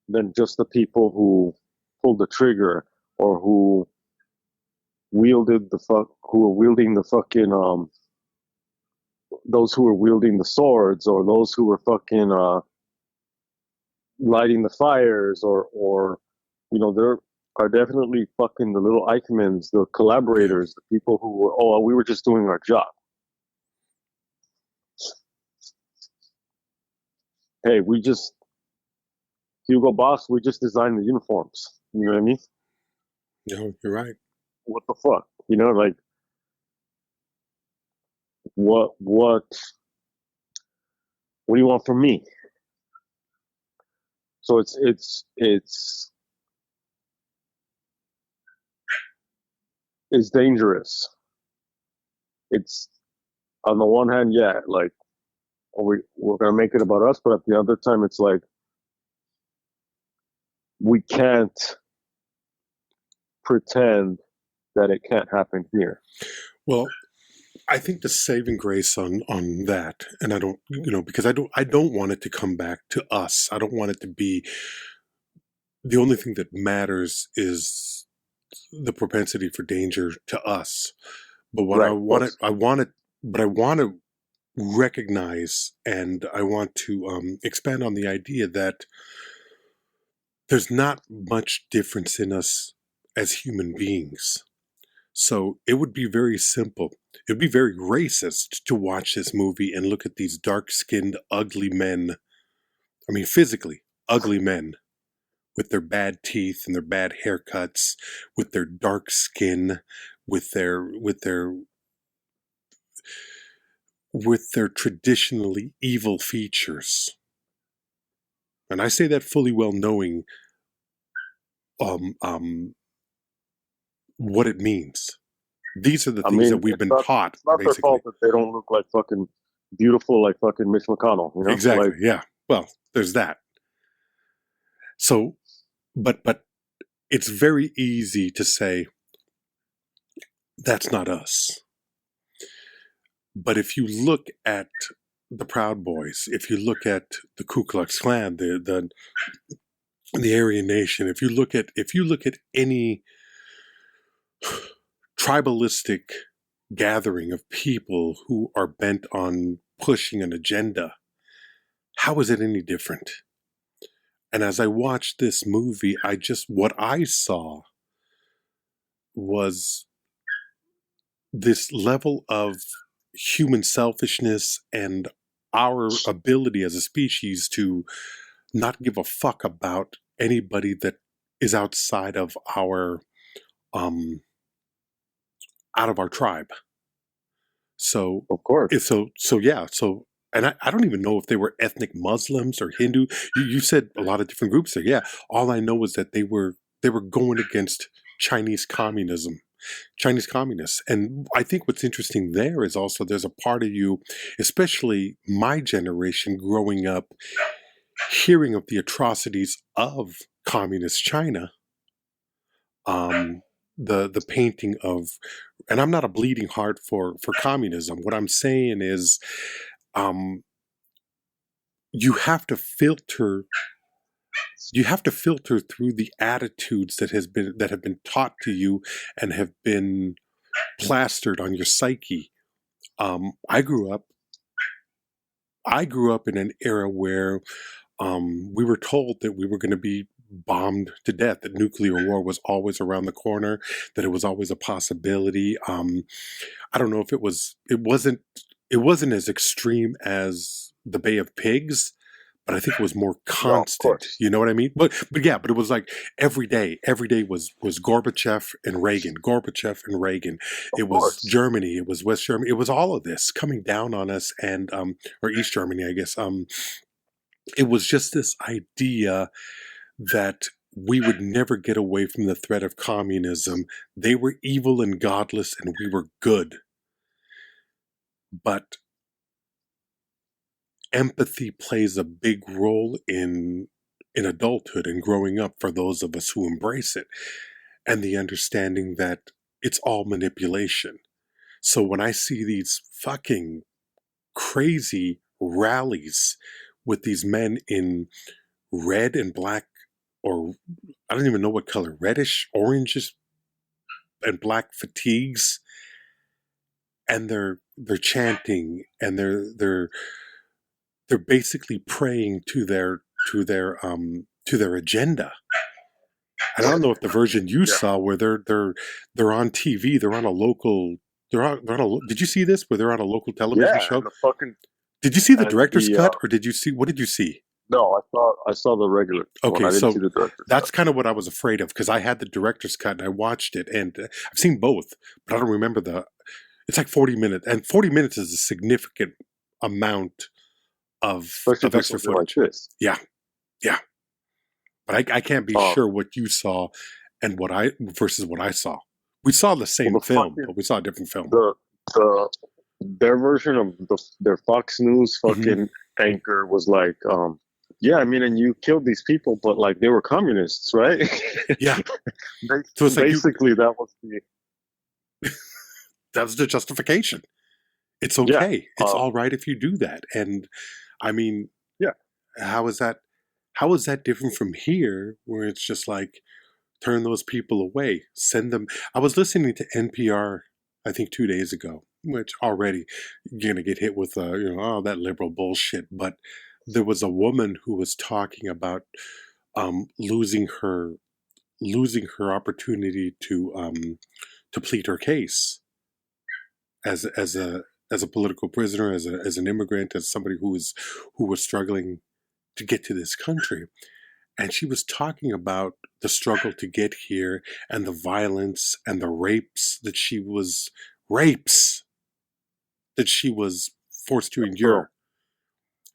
than just the people who pulled the trigger or who wielding the fucking those who were wielding the swords, or those who were fucking lighting the fires, or you know, there are definitely fucking the little Eichmanns, the collaborators, the people who were, oh, we were just doing our job. Hey, Hugo Boss, we just designed the uniforms. You know what I mean? No, you're right. What the fuck? You know, like, what do you want from me? So it's dangerous it's on the one hand, yeah, like we're gonna make it about us, but at the other time, it's like we can't pretend that it can't happen here. Well, I think the saving grace on that, and I don't, because I don't want it to come back to us. I don't want it to be the only thing that matters is the propensity for danger to us. But what I want to recognize, and I want to expand on the idea that there's not much difference in us as human beings. So it would be very simple. It would be very racist to watch this movie and look at these dark-skinned, ugly men. I mean, physically ugly men with their bad teeth and their bad haircuts, with their dark skin, with their traditionally evil features. And I say that fully well knowing what it means. These are the things that we've been taught. It's not basically. Their fault that they don't look like fucking beautiful, like fucking Mitch McConnell. You know? Exactly. Like, yeah. Well, there's that. So, but it's very easy to say that's not us. But if you look at the Proud Boys, if you look at the Ku Klux Klan, the Aryan Nation, if you look at any tribalistic gathering of people who are bent on pushing an agenda, how is it any different? And as I watched this movie, what I saw was this level of human selfishness and our ability as a species to not give a fuck about anybody that is outside of our tribe. So of course. And I don't even know if they were ethnic Muslims or Hindu. You said a lot of different groups there. Yeah. All I know is that they were going against Chinese communists. And I think what's interesting there is also there's a part of you, especially my generation growing up, hearing of the atrocities of communist China. The painting of, and I'm not a bleeding heart for communism. What I'm saying is, you have to filter through the attitudes that have been taught to you and have been plastered on your psyche. I grew up in an era where we were told that we were going to be bombed to death, that nuclear war was always around the corner, that it was always a possibility. I don't know if it wasn't as extreme as the Bay of Pigs, but I think it was more constant. You know what I mean? But it was like every day was Gorbachev and Reagan. It was Germany. It was West Germany. It was all of this coming down on us, and or East Germany, I guess. It was just this idea that we would never get away from the threat of communism. They were evil and godless, and we were good. But empathy plays a big role in adulthood and growing up for those of us who embrace it, and the understanding that it's all manipulation. So when I see these fucking crazy rallies with these men in red and black, or I don't even know what color, reddish, oranges, and black fatigues, and they're chanting, and they're basically praying to their agenda. And I don't know if the version you saw where they're on TV, they're on a local, did you see this where they're on a local television show? Did you see the director's cut, or what did you see? No, I saw the regular. Okay, I didn't so see the director's that's cut. kind of what I was afraid of, because I had the director's cut and I watched it, and I've seen both, but I don't remember it's like 40 minutes, and 40 minutes is a significant amount of extra footage. Like this. Yeah. But I can't be sure what you saw and versus what I saw. We saw the same film, but we saw a different film. the their version of their Fox News Hmm. fucking anchor was like, yeah, I mean, and you killed these people, but like they were communists, right? Yeah. So it's like Basically, that was the that was the justification. It's yeah, okay. It's all right if you do that. And I mean, yeah. how is that? How is that different from here, where it's just like turn those people away, send them? I was listening to NPR, I think 2 days ago, which already you're gonna get hit with oh, that liberal bullshit. But there was a woman who was talking about um, losing her losing her opportunity to plead her case as a political prisoner, as an immigrant, as somebody who was struggling to get to this country. And she was talking about the struggle to get here and the violence and the rapes that she was forced to Bro, endure.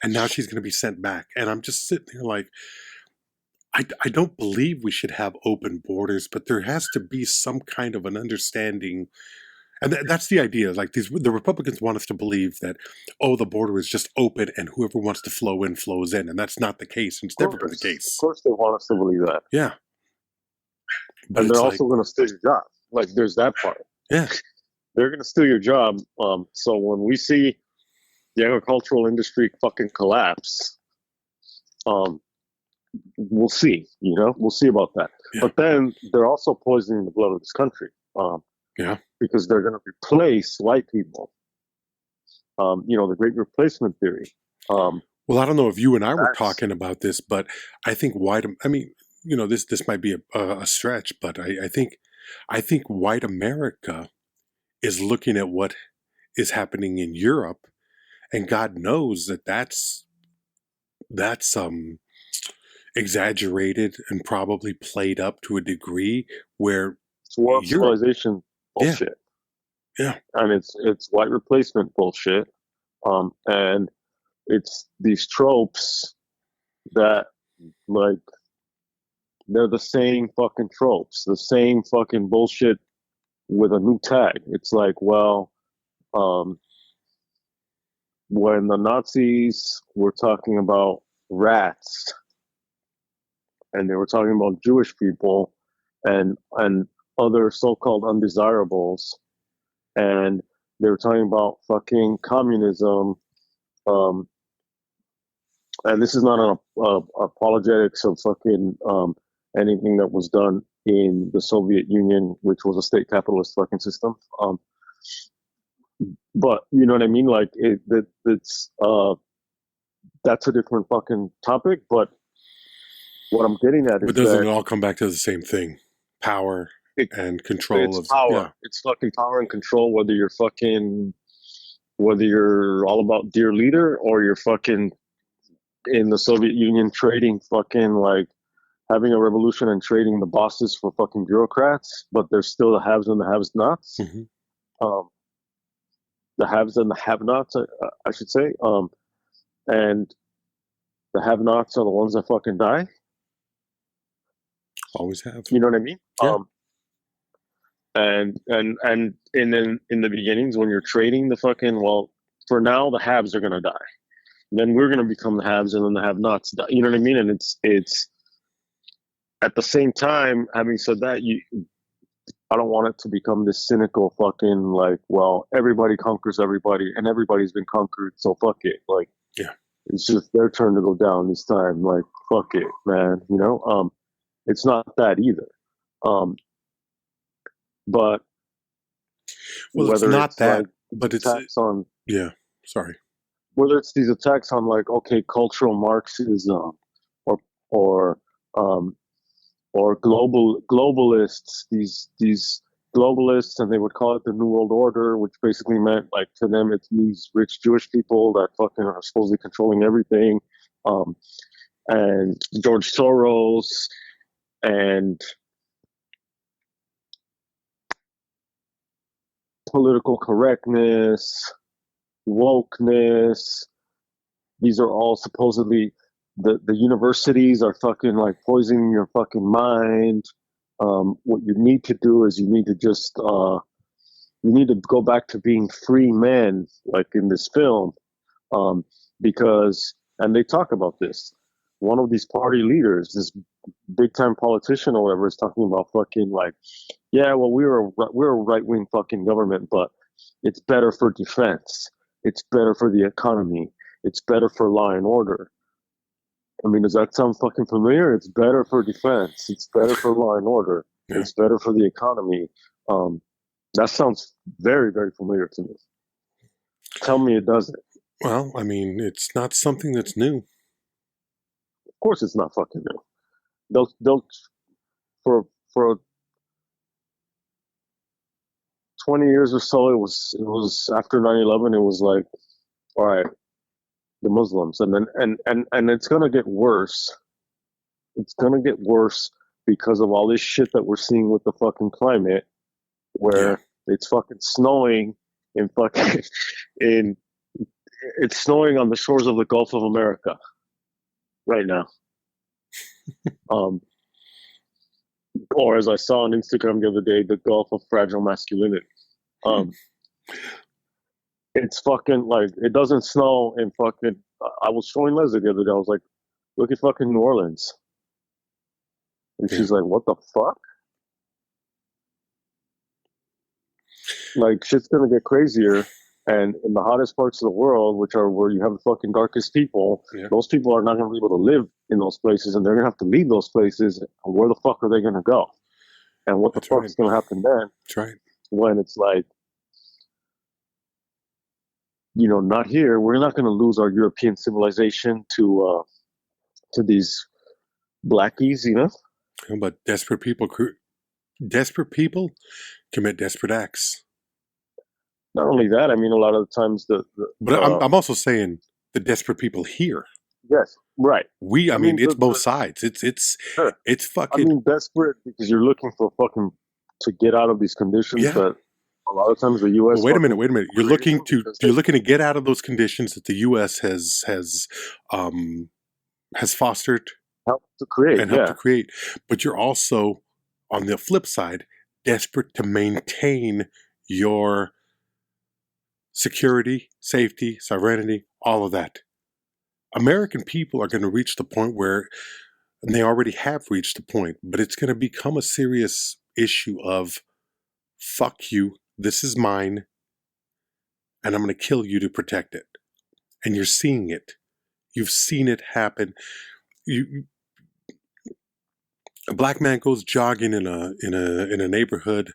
And now she's going to be sent back. And I'm just sitting there like, I don't believe we should have open borders, but there has to be some kind of an understanding. And that's the idea. Like the Republicans want us to believe that, oh, the border is just open and whoever wants to flow in flows in, and that's not the case. And it's never been the of case. course, they want us to believe that, Yeah, but and they're it's like, also going to steal your job. Like, there's that part. yeah, They're going to steal your job. So when we see the agricultural industry fucking collapse, um, we'll see. We'll see about that. yeah, But then they're also poisoning the blood of this country, yeah. because they're going to replace white people. The Great Replacement theory. Well, I don't know if you and I were That's talking about this, but I think white. I mean, this might be a stretch, but I think white America is looking at what is happening in Europe, and God knows that that's exaggerated and probably played up to a degree where it's world Europe, civilization yeah, bullshit, yeah, and it's white replacement bullshit. And it's these tropes that, like, they're the same fucking tropes, the same fucking bullshit with a new tag. It's like, well, um, when the Nazis were talking about rats and they were talking about Jewish people and other so-called undesirables, and they were talking about fucking communism. Um, and this is not an apologetics of fucking anything that was done in the Soviet Union, which was a state capitalist fucking system. But you know what I mean? Like it's that's a different fucking topic. But what I'm getting at but is doesn't that it all come back to the same thing? Power it, and control it's of, power. yeah, It's fucking power and control. Whether you're all about dear leader or you're fucking in the Soviet Union trading fucking like having a revolution and trading the bosses for fucking bureaucrats, but there's still the haves and the haves nots. hmm, Um, the haves and the have nots, I should say. And the have nots are the ones that fucking die. always have, You know what I mean? yeah. And in the beginnings when you're trading the fucking, well, for now the haves are gonna die. Then we're gonna become the haves, and then the have nots die. You know what I mean? And it's at the same time. Having said that, I don't want it to become this cynical fucking like, well, everybody conquers everybody, and everybody's been conquered, so fuck it. Like, Yeah. it's just their turn to go down this time. Like, fuck it, man. It's not that either. Um, but Well, it's whether not it's like that, but it's, attacks on, yeah. Sorry. whether it's these attacks on like, okay, cultural Marxism, or or um, or globalists, these globalists, and they would call it the New World Order, which basically meant, like, to them it's these rich Jewish people that fucking are supposedly controlling everything, um, and George Soros and political correctness, wokeness. These are all supposedly the universities are fucking like poisoning your fucking mind. What you need to do is you need to just you need to go back to being free men, like in this film, um, because, and they talk about this. One of these party leaders, this big time politician or whatever, is talking about fucking like, yeah, well, we're a right wing fucking government, but it's better for defense. It's better for the economy. It's better for law and order. I mean, does that sound fucking familiar? It's better for defense. It's better for law and order. Yeah. It's better for the economy. That sounds very, very familiar to me. Tell me it doesn't. Well, I mean, it's not something that's new. Of course, it's not fucking new. They'll for 20 years or so. It was after 9/11. It was like, all right, the Muslims, and then and it's gonna get worse. It's gonna get worse because of all this shit that we're seeing with the fucking climate, Yeah. where it's fucking snowing in fucking in it's snowing on the shores of the Gulf of America right now. Or as I saw on Instagram the other day, the Gulf of Fragile Masculinity. Um, it's fucking like it doesn't snow in fucking. I was showing Leslie the other day. I was like, "Look at fucking New Orleans," and she's like, "What the fuck?" Like shit's gonna get crazier, and in the hottest parts of the world, which are where you have the fucking darkest people, those people are not gonna be able to live in those places, and they're gonna have to leave those places. And where the fuck are they gonna go? And what the fuck is gonna happen then? That's right. When it's like, not here. We're not gonna lose our European civilization to these blackies, But desperate people commit desperate acts. Not only that, I mean, a lot of the times But I'm also saying the desperate people here. Yes, right. I mean, it's both sides. Sure. It's fucking. I mean, desperate because you're looking for fucking to get out of these conditions. Yeah. But a lot of times the U.S. Well, wait a minute. You're looking to get out of those conditions that the U.S. has fostered helped to create, and helped to create. But you're also, on the flip side, desperate to maintain your security, safety, sovereignty, all of that. American people are going to reach the point where, and they already have reached the point, but it's going to become a serious issue of, fuck you, this is mine, and I'm going to kill you to protect it. And you're seeing it. You've seen it happen. A black man goes jogging in a neighborhood.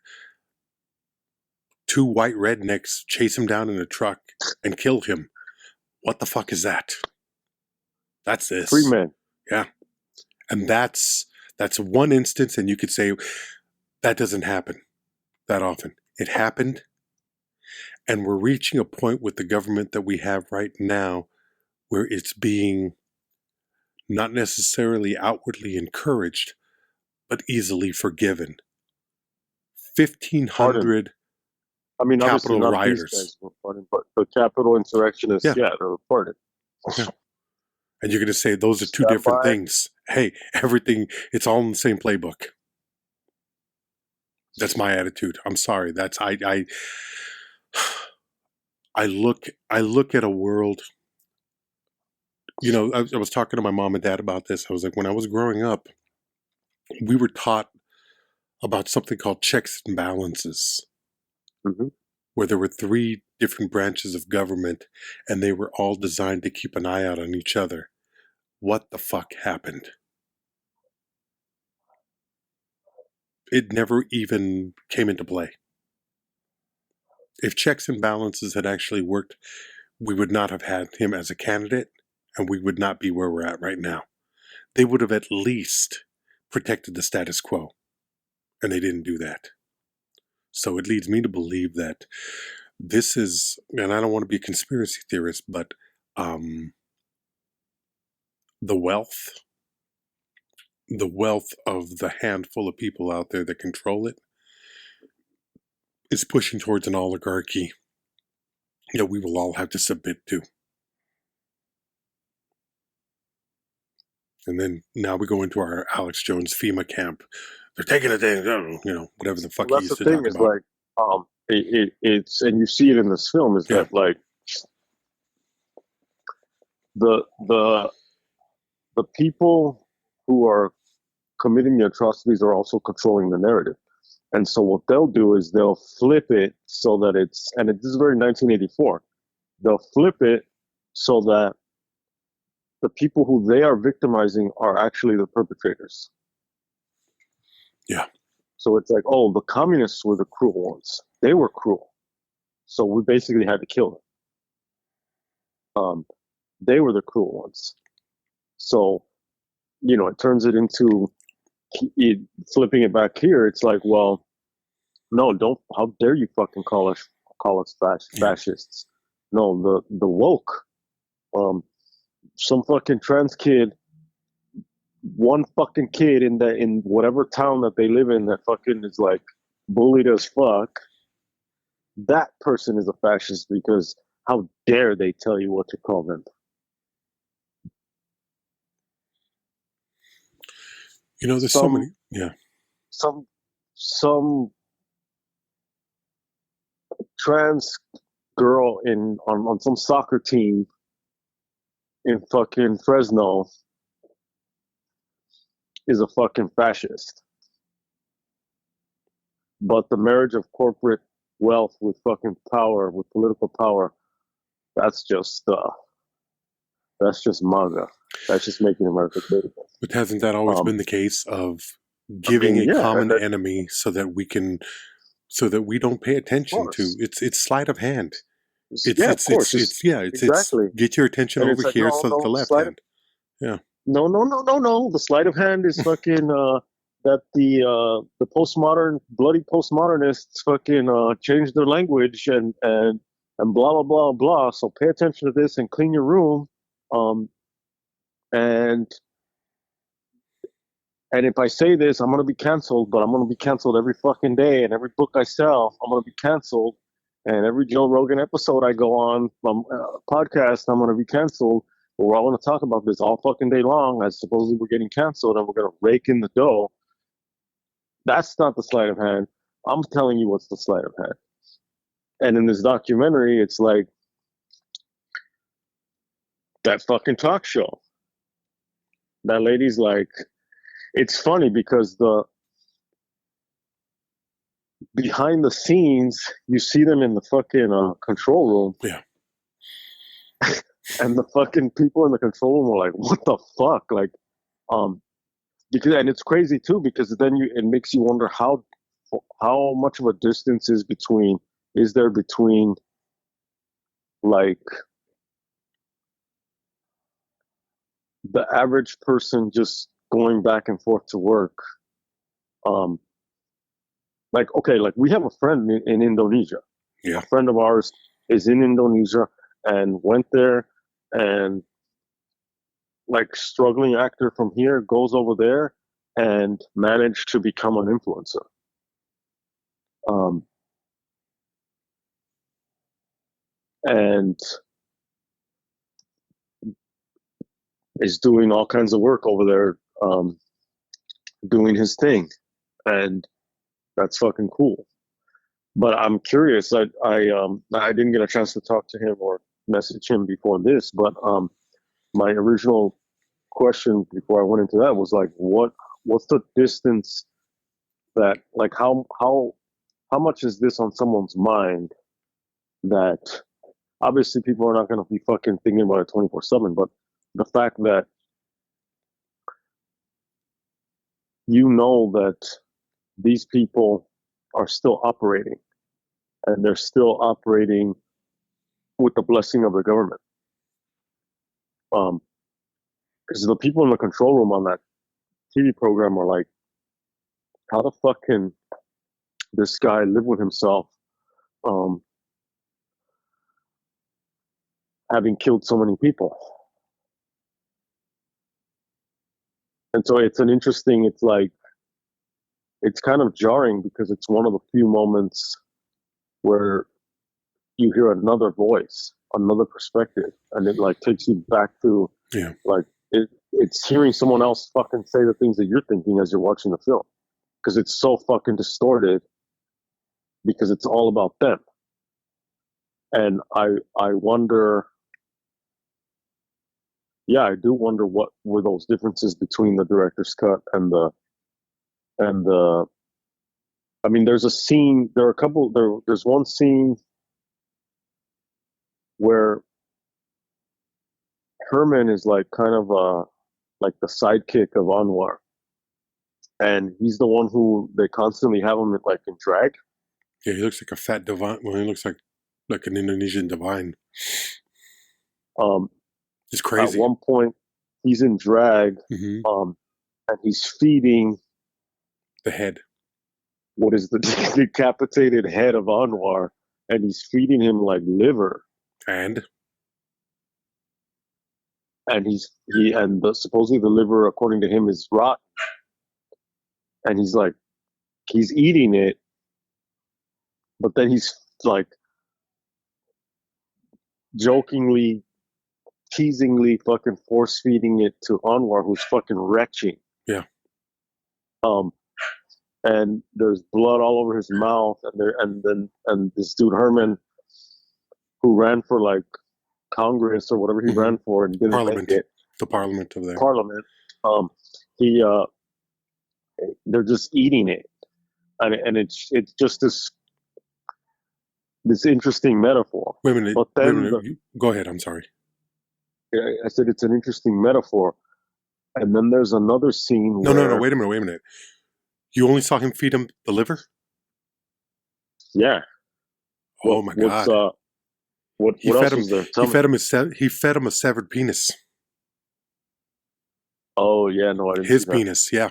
2 white rednecks chase him down in a truck and kill him. What the fuck is that? That's this. Free men. Yeah. And that's one instance, and you could say that doesn't happen that often. It happened, and we're reaching a point with the government that we have right now where it's being not necessarily outwardly encouraged, but easily forgiven. 1,500 Capitol rioters. But the Capitol insurrectionists, they're pardoned. Yeah. And you're going to say those are two different things. Hey, everything, it's all in the same playbook. That's my attitude. I'm sorry. That's I look at a world. I was talking to my mom and dad about this. I was like, when I was growing up, we were taught about something called checks and balances, where there were 3 different branches of government, and they were all designed to keep an eye out on each other. What the fuck happened? It never even came into play. If checks and balances had actually worked, we would not have had him as a candidate, and we would not be where we're at right now. They would have at least protected the status quo, and they didn't do that. So it leads me to believe that this is, and I don't want to be a conspiracy theorist, but the wealth of the handful of people out there that control it is pushing towards an oligarchy that we will all have to submit to. And then now we go into our Alex Jones FEMA camp. They're taking it down, whatever the fuck he used to talk about. Like, it's, and you see it in this film, is Yeah. that like the the the people who are committing the atrocities are also controlling the narrative. And so what they'll do is they'll flip it so that it's, and this is very 1984. They'll flip it so that the people who they are victimizing are actually the perpetrators. Yeah. So it's like, oh, the communists were the cruel ones. They were cruel. So we basically had to kill them. They were the cruel ones. So, it turns it into flipping it back here. It's like, well, no, don't. How dare you fucking call us fascists? No, the woke, some fucking trans kid, one fucking kid in whatever town that they live in that fucking is like bullied as fuck. That person is a fascist because how dare they tell you what to call them? There's so many. Yeah. Some trans girl on some soccer team in fucking Fresno is a fucking fascist. But the marriage of corporate wealth with fucking power, with political power, that's just MAGA. That's just making America great again. But hasn't that always been the case of giving a common enemy so that we don't pay attention to it's sleight of hand. Of course. It's get your attention and over here so that the left hand. Yeah. No. The sleight of hand is fucking that the bloody postmodernists fucking changed their language and blah blah blah blah. So pay attention to this and clean your room. And if I say this, I'm gonna be canceled. But I'm gonna be canceled every fucking day, and every book I sell, I'm gonna be canceled. And every Joe Rogan episode I go on, podcast, I'm gonna be canceled. But we're all gonna talk about this all fucking day long, as supposedly we're getting canceled, and we're gonna rake in the dough. That's not the sleight of hand. I'm telling you what's the sleight of hand. And in this documentary, it's like that fucking talk show. That lady's like, it's funny because behind the scenes, you see them in the fucking control room. Yeah. And the fucking people in the control room are like, what the fuck? Like, because, and it's crazy too, because then it makes you wonder how much of a distance is there between like the average person just going back and forth to work. Like we have a friend in Indonesia. Yeah. A friend of ours is in Indonesia and went there, and like struggling actor from here goes over there and managed to become an influencer. And is doing all kinds of work over there, doing his thing, and that's fucking cool. But I'm curious. I didn't get a chance to talk to him or message him before this, but my original question before I went into that was like, what's the distance that, like, how much is this on someone's mind that obviously people are not going to be fucking thinking about it 24/7, but the fact that that these people are still operating, and they're still operating with the blessing of the government. Because the people in the control room on that TV program are like, how the fuck can this guy live with himself, having killed so many people? And so it's kind of jarring, because it's one of the few moments where you hear another voice, another perspective, and it like takes you back to like it's hearing someone else fucking say the things that you're thinking as you're watching the film, because it's so fucking distorted because it's all about them. And I wonder, yeah, I do wonder what were those differences between the director's cut and the. I mean, there's a scene. There's one scene where Herman is like kind of like the sidekick of Anwar, and he's the one who they constantly have him like in drag. Yeah, he looks like a fat divine. Well, he looks like an Indonesian divine. It's crazy. At one point, he's in drag, and he's feeding the head. What is the decapitated head of Anwar, and he's feeding him like liver. And supposedly the liver, according to him, is rotten. And he's eating it, but then he's like jokingly, teasingly fucking force feeding it to Anwar, who's fucking retching. Yeah. And there's blood all over his mouth, and this dude Herman, who ran for like Congress or whatever he ran for and didn't Parliament. make it. The Parliament of there. Parliament. They're just eating it, and it's just this interesting metaphor. Wait a minute. But then go ahead. I'm sorry. I said it's an interesting metaphor, and then there's another scene. No. Wait a minute. You only saw him feed him the liver? Yeah. Oh my God. What else was there? He fed him a severed penis. Oh yeah, no, I didn't. His penis, yeah.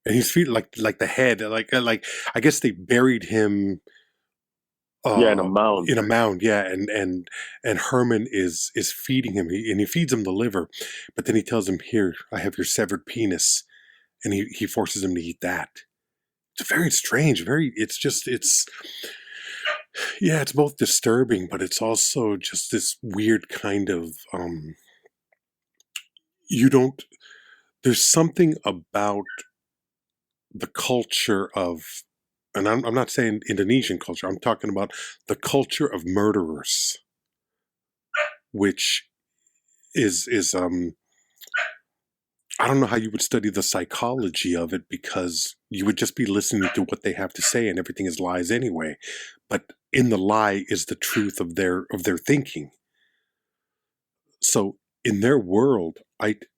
And he's feeding like the head, like I guess they buried him. In a mound. In a mound, yeah, and Herman is feeding him, and he feeds him the liver, but then he tells him, "Here, I have your severed penis," and he forces him to eat that. It's very strange. It's both disturbing, but it's also just this weird kind of there's something about the culture of, and I'm not saying Indonesian culture, I'm talking about the culture of murderers, which is I don't know how you would study the psychology of it, because you would just be listening to what they have to say, and everything is lies anyway. But in the lie is the truth of their thinking. So in their world,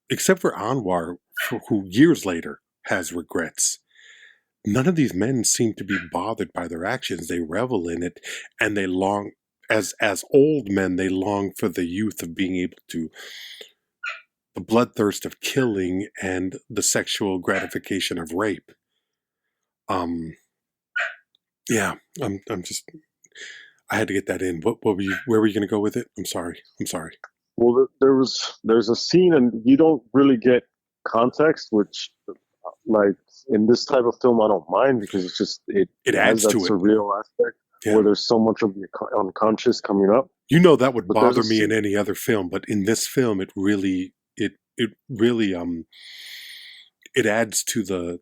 except for Anwar, who years later has regrets, none of these men seem to be bothered by their actions. They revel in it, and they long, as old men, they long for the youth of being able to, the bloodthirst of killing and the sexual gratification of rape. Yeah, I'm just, I had to get that in. Where were you going to go with it? I'm sorry. Well, there's a scene, and you don't really get context, which, like, in this type of film, I don't mind, because it's just it adds has that to it. surreal aspect where there's so much of the unconscious coming up. You know, that would bother me in any other film, but in this film, it really it adds to the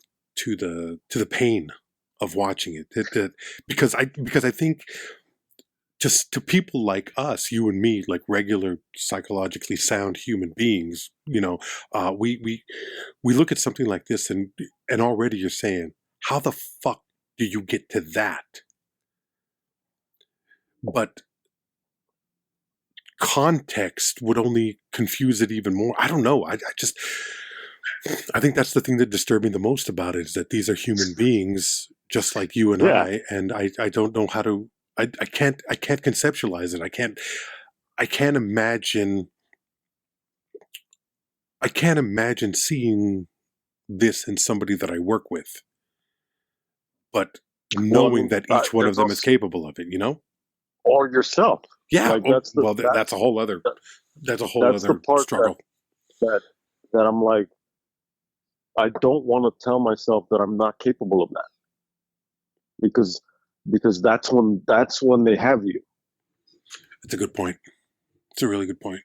pain of watching it. Because I think, just to people like us, you and me, like regular psychologically sound human beings, we look at something like this, and already you're saying, how the fuck do you get to that? But context would only confuse it even more. I don't know. I think that's the thing that disturbs me the most about it, is that these are human beings just like you and I, and I don't know how to. I can't conceptualize it. I can't imagine seeing this in somebody that I work with, but knowing that each one of them is capable of it, or yourself. Yeah, like, that's a whole other struggle. That I'm like, I don't want to tell myself that I'm not capable of that, because that's when they have you. It's a good point. It's a really good point.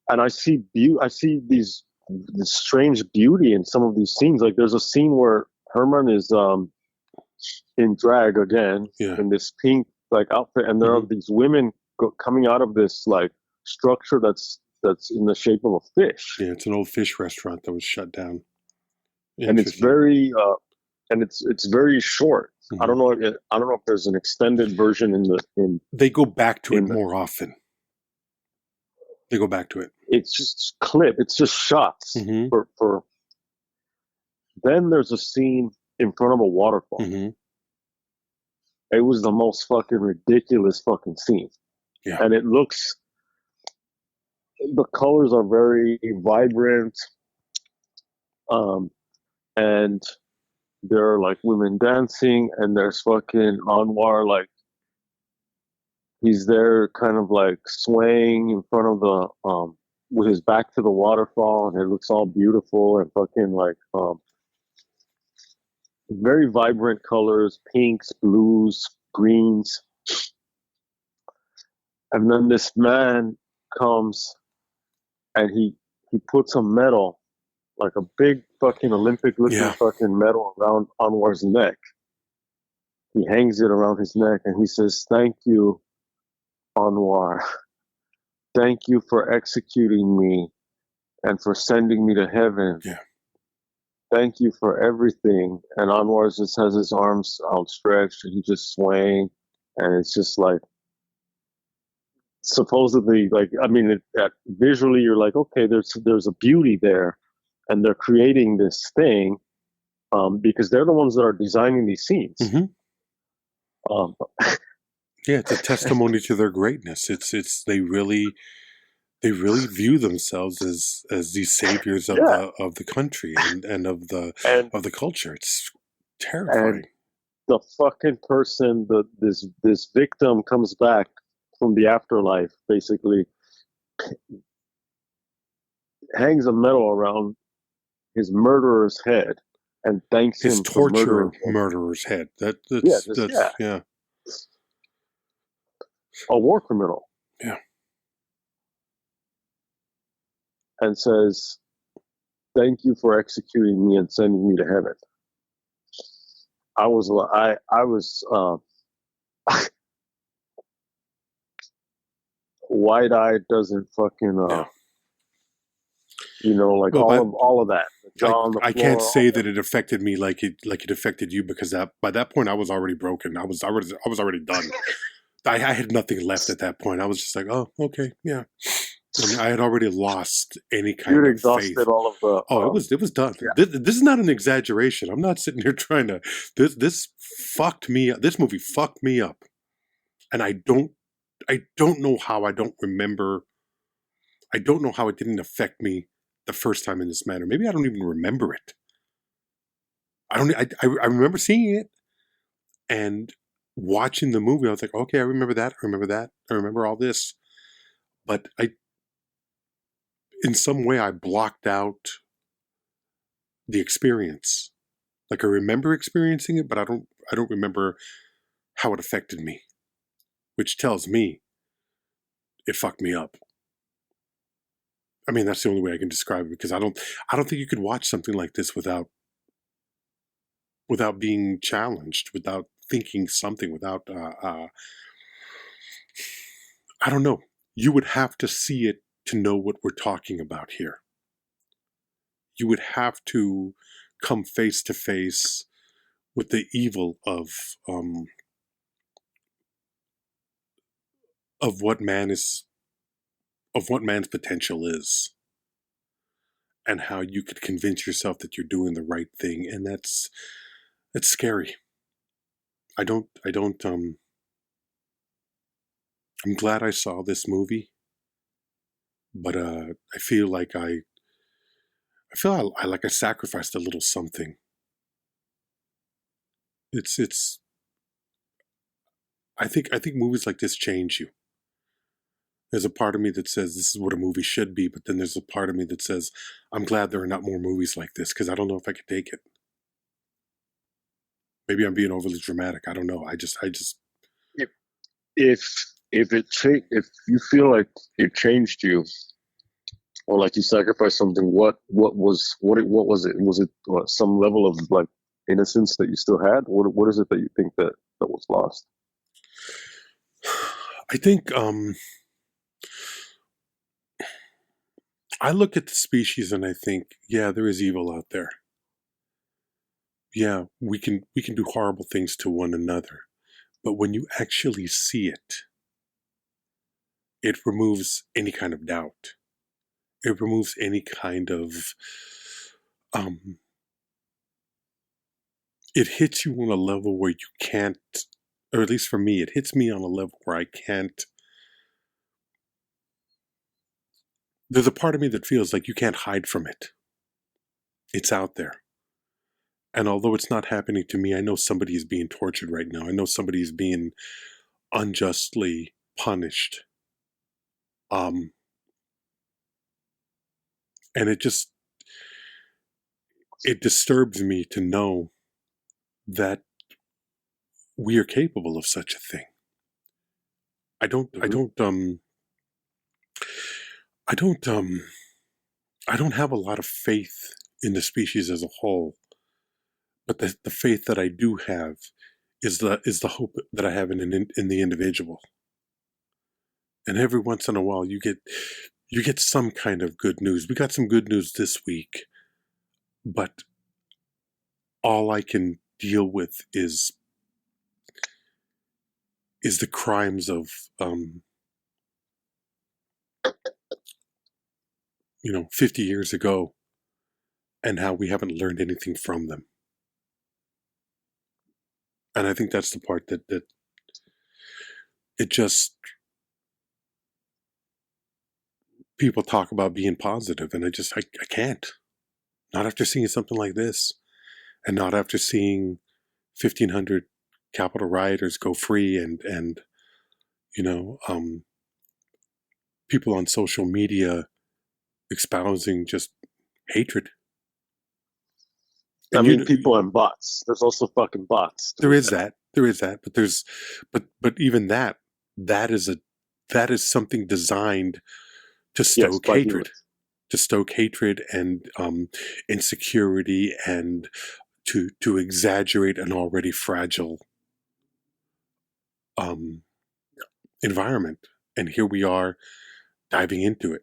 And I see this strange beauty in some of these scenes. Like, there's a scene where Herman is in drag again Yeah. in this pink like outfit, and there are these women coming out of this like structure that's in the shape of a fish. Yeah, it's an old fish restaurant that was shut down. And it's very it's very short. I don't know if there's an extended version in. They go back to it more often. They go back to it. It's just it's just shots for. Then there's a scene in front of a waterfall. It was the most fucking ridiculous fucking scene. Yeah. And it looks, the colors are very vibrant. And there are like women dancing, and there's fucking Anwar, like, he's there kind of like swaying in front of the, with his back to the waterfall, and it looks all beautiful and fucking like, very vibrant colors, pinks, blues, greens. And then this man comes and he puts a medal, like a big fucking Olympic looking fucking medal around Anwar's neck. He hangs it around his neck and he says, "Thank you, Anwar. Thank you for executing me and for sending me to heaven. Yeah. Thank you for everything." And Anwar just has his arms outstretched and he's just swaying. And it's just like, supposedly, like, I mean, visually you're like, okay, there's a beauty there. And they're creating this thing because they're the ones that are designing these scenes. Yeah, it's a testimony to their greatness. It's they really view themselves as these saviors of the country and of the culture. It's terrifying. And the fucking person, this victim comes back from the afterlife, basically hangs a medal around his murderer's head and thanks him for murdering murderer's head. That's a war criminal. Yeah. And says, "Thank you for executing me and sending me to heaven." I was wide-eyed, doesn't fucking you know, like all of that. I can't say that it affected me like it affected you, because by that point I was already broken. I was already done. I had nothing left at that point. I was just like, oh, okay, yeah. I had already lost any kind of exhausted faith. All of the. It was done. Yeah. This is not an exaggeration. I'm not sitting here trying to. This fucked me up. This movie fucked me up, and I don't know how. I don't know how it didn't affect me the first time in this manner. Maybe I don't even remember it. I remember seeing it and watching the movie. I was like, okay, I remember that. I remember all this. But in some way, I blocked out the experience. Like, I remember experiencing it, but I don't remember how it affected me, which tells me it fucked me up. I mean, that's the only way I can describe it, because I don't think you could watch something like this without being challenged, without thinking something, without I don't know. You would have to see it to know what we're talking about here. You would have to come face to face with the evil of what man's potential is, and how you could convince yourself that you're doing the right thing, and it's scary. I'm glad I saw this movie, but I feel like I sacrificed a little something. I think movies like this change you. There's a part of me that says this is what a movie should be, but then there's a part of me that says I'm glad there are not more movies like this, because I don't know if I could take it. Maybe I'm being overly dramatic. I don't know. I just. If you feel like it changed you, or like you sacrificed something, what was it? Was it some level of like innocence that you still had? What is it that you think that was lost? I think I look at the species and I think, yeah, there is evil out there. Yeah, we can do horrible things to one another, but when you actually see it, it removes any kind of doubt. It removes any kind of um it hits you on a level where you can't, or at least for me, it hits me on a level where I can't. There's a part of me that feels like you can't hide from it. It's out there. And although it's not happening to me, I know somebody is being tortured right now. I know somebody is being unjustly punished. Um, and it disturbs me to know that we are capable of such a thing. I don't, I Mm-hmm. don't, I don't, I don't have a lot of faith in the species as a whole, but the faith that I do have is the hope that I have in the individual. And every once in a while, you get some kind of good news. We got some good news this week, but all I can deal with is the crimes of 50 years ago, and how we haven't learned anything from them. And I think that's the part that it just, people talk about being positive, and I can't. Not after seeing something like this, and not after seeing 1,500 Capitol rioters go free, and you know, people on social media espousing just hatred. I And mean, people and bots. There's also fucking bots. there is that, but even that is something designed to Yes, stoke by hatred, humans. and insecurity, and to exaggerate an already fragile um, environment. And here we are diving into it.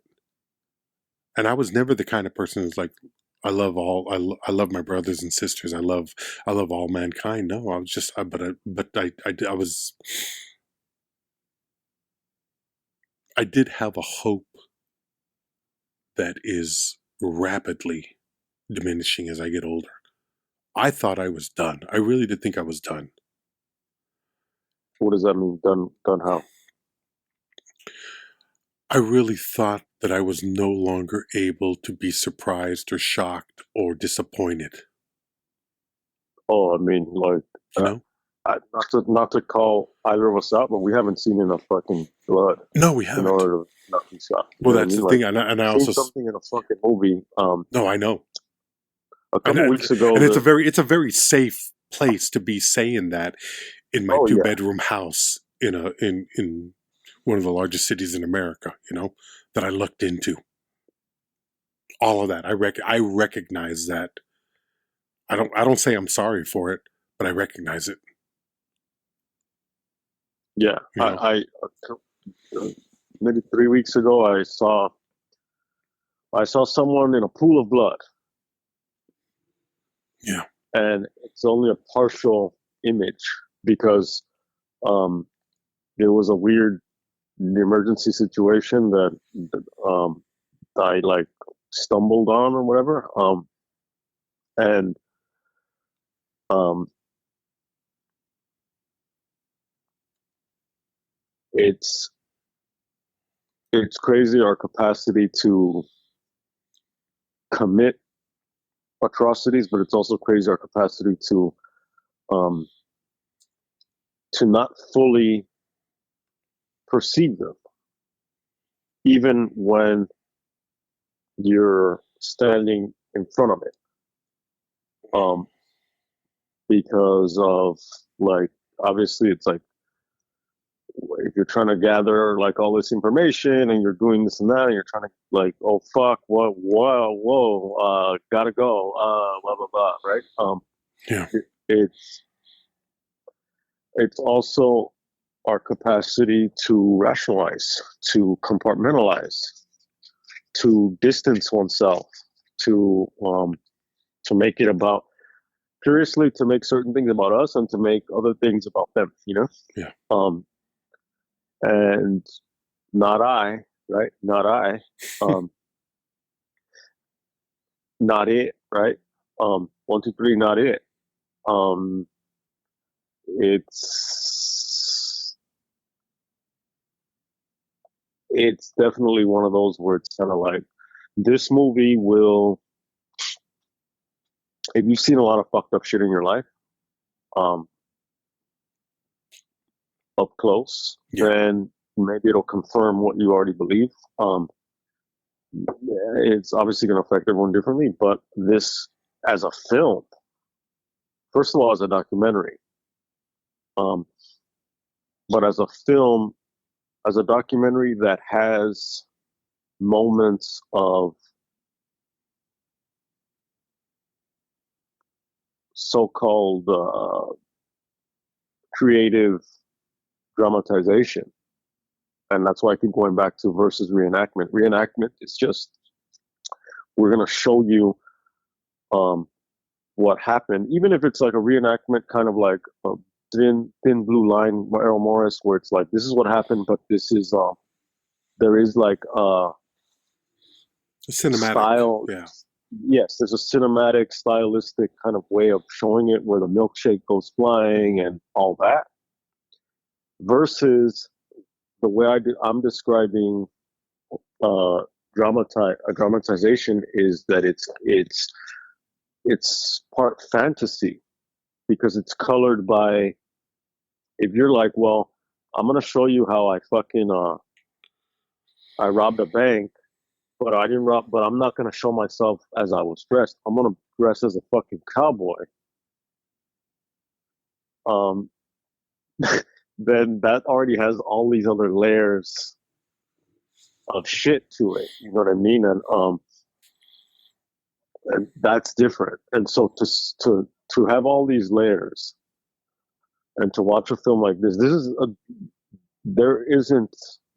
And I was never the kind of person who's like, I love my brothers and sisters. I love all mankind. No, I was just, I did have a hope that is rapidly diminishing as I get older. I thought I was done. I really did think I was done. What does that mean? Done how? I really thought that I was no longer able to be surprised or shocked or disappointed. Oh, I mean, like, You know? not to call either of us out, but we haven't seen enough fucking blood No, we in haven't. order to not be shocked. You Well, know what I that's mean? the Like, thing, and I seeing also, something in a fucking movie. no, I know, A and couple weeks ago, it's a very safe place to be saying that in my oh yeah, 2-bedroom house in one of the largest cities in America. That I looked into all of that. I recognize that. I don't say I'm sorry for it, but I recognize it. yeah. You know. Maybe 3 weeks ago, I saw someone in a pool of blood. Yeah. And it's only a partial image because it was a weird emergency situation that I like stumbled on or whatever. And um, it's crazy our capacity to commit atrocities, but it's also crazy our capacity um, to not fully perceive them, even when you're standing in front of it. Because of, like, obviously it's like, if you're trying to gather like all this information and you're doing this and that and you're trying to like, oh fuck, whoa, gotta go, blah blah blah, right? Yeah. It's it's also our capacity to rationalize, to compartmentalize, to distance oneself, to make it about, curiously, to make certain things about us and to make other things about them. Yeah. And not I, right? Not I. Not it, right? One, two, three, not it. Um, it's it's definitely one of those where it's kind of like, this movie will, if you've seen a lot of fucked up shit in your life, um, up close, Yeah. then maybe it'll confirm what you already believe. It's obviously going to affect everyone differently, but this, as a film, first of all, as a documentary, but as a film, as a documentary that has moments of so-called creative dramatization. And that's why I keep going back to versus reenactment. Reenactment is just, we're going to show you what happened, even if it's like a reenactment, kind of like a thin blue line, Errol Morris, where it's like, this is what happened, but this is, there is like a Cinematic. style. Yeah. Yes, there's a cinematic, stylistic kind of way of showing it, where the milkshake goes flying and all that, versus the way I'm describing a dramatization is that it's part fantasy, because it's colored by, if you're like, well, I'm gonna show you how I fucking I robbed a bank, but I didn't rob, but I'm not gonna show myself as I was dressed. I'm gonna dress as a fucking cowboy. Um, then that already has all these other layers of shit to it. You know what I mean? And that's different. And so to have all these layers and to watch a film like this is there isn't,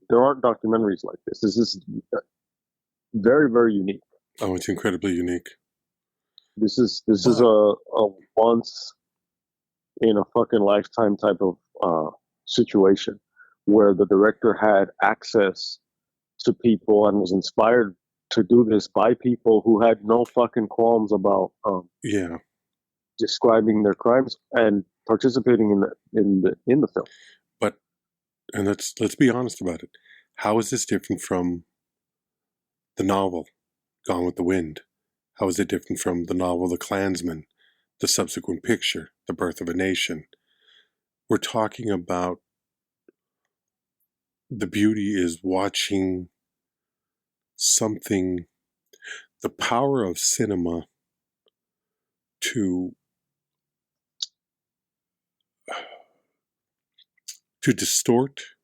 there aren't documentaries like this. This is very, very unique. Oh, it's incredibly unique. This is a once in a fucking lifetime type of situation, where the director had access to people and was inspired to do this by people who had no fucking qualms about describing their crimes and participating in the film. But, and let's be honest about it. How is this different from the novel Gone with the Wind? How is it different from the novel The Klansman, the subsequent picture, The Birth of a Nation? We're talking about, the beauty is watching something, the power of cinema to distort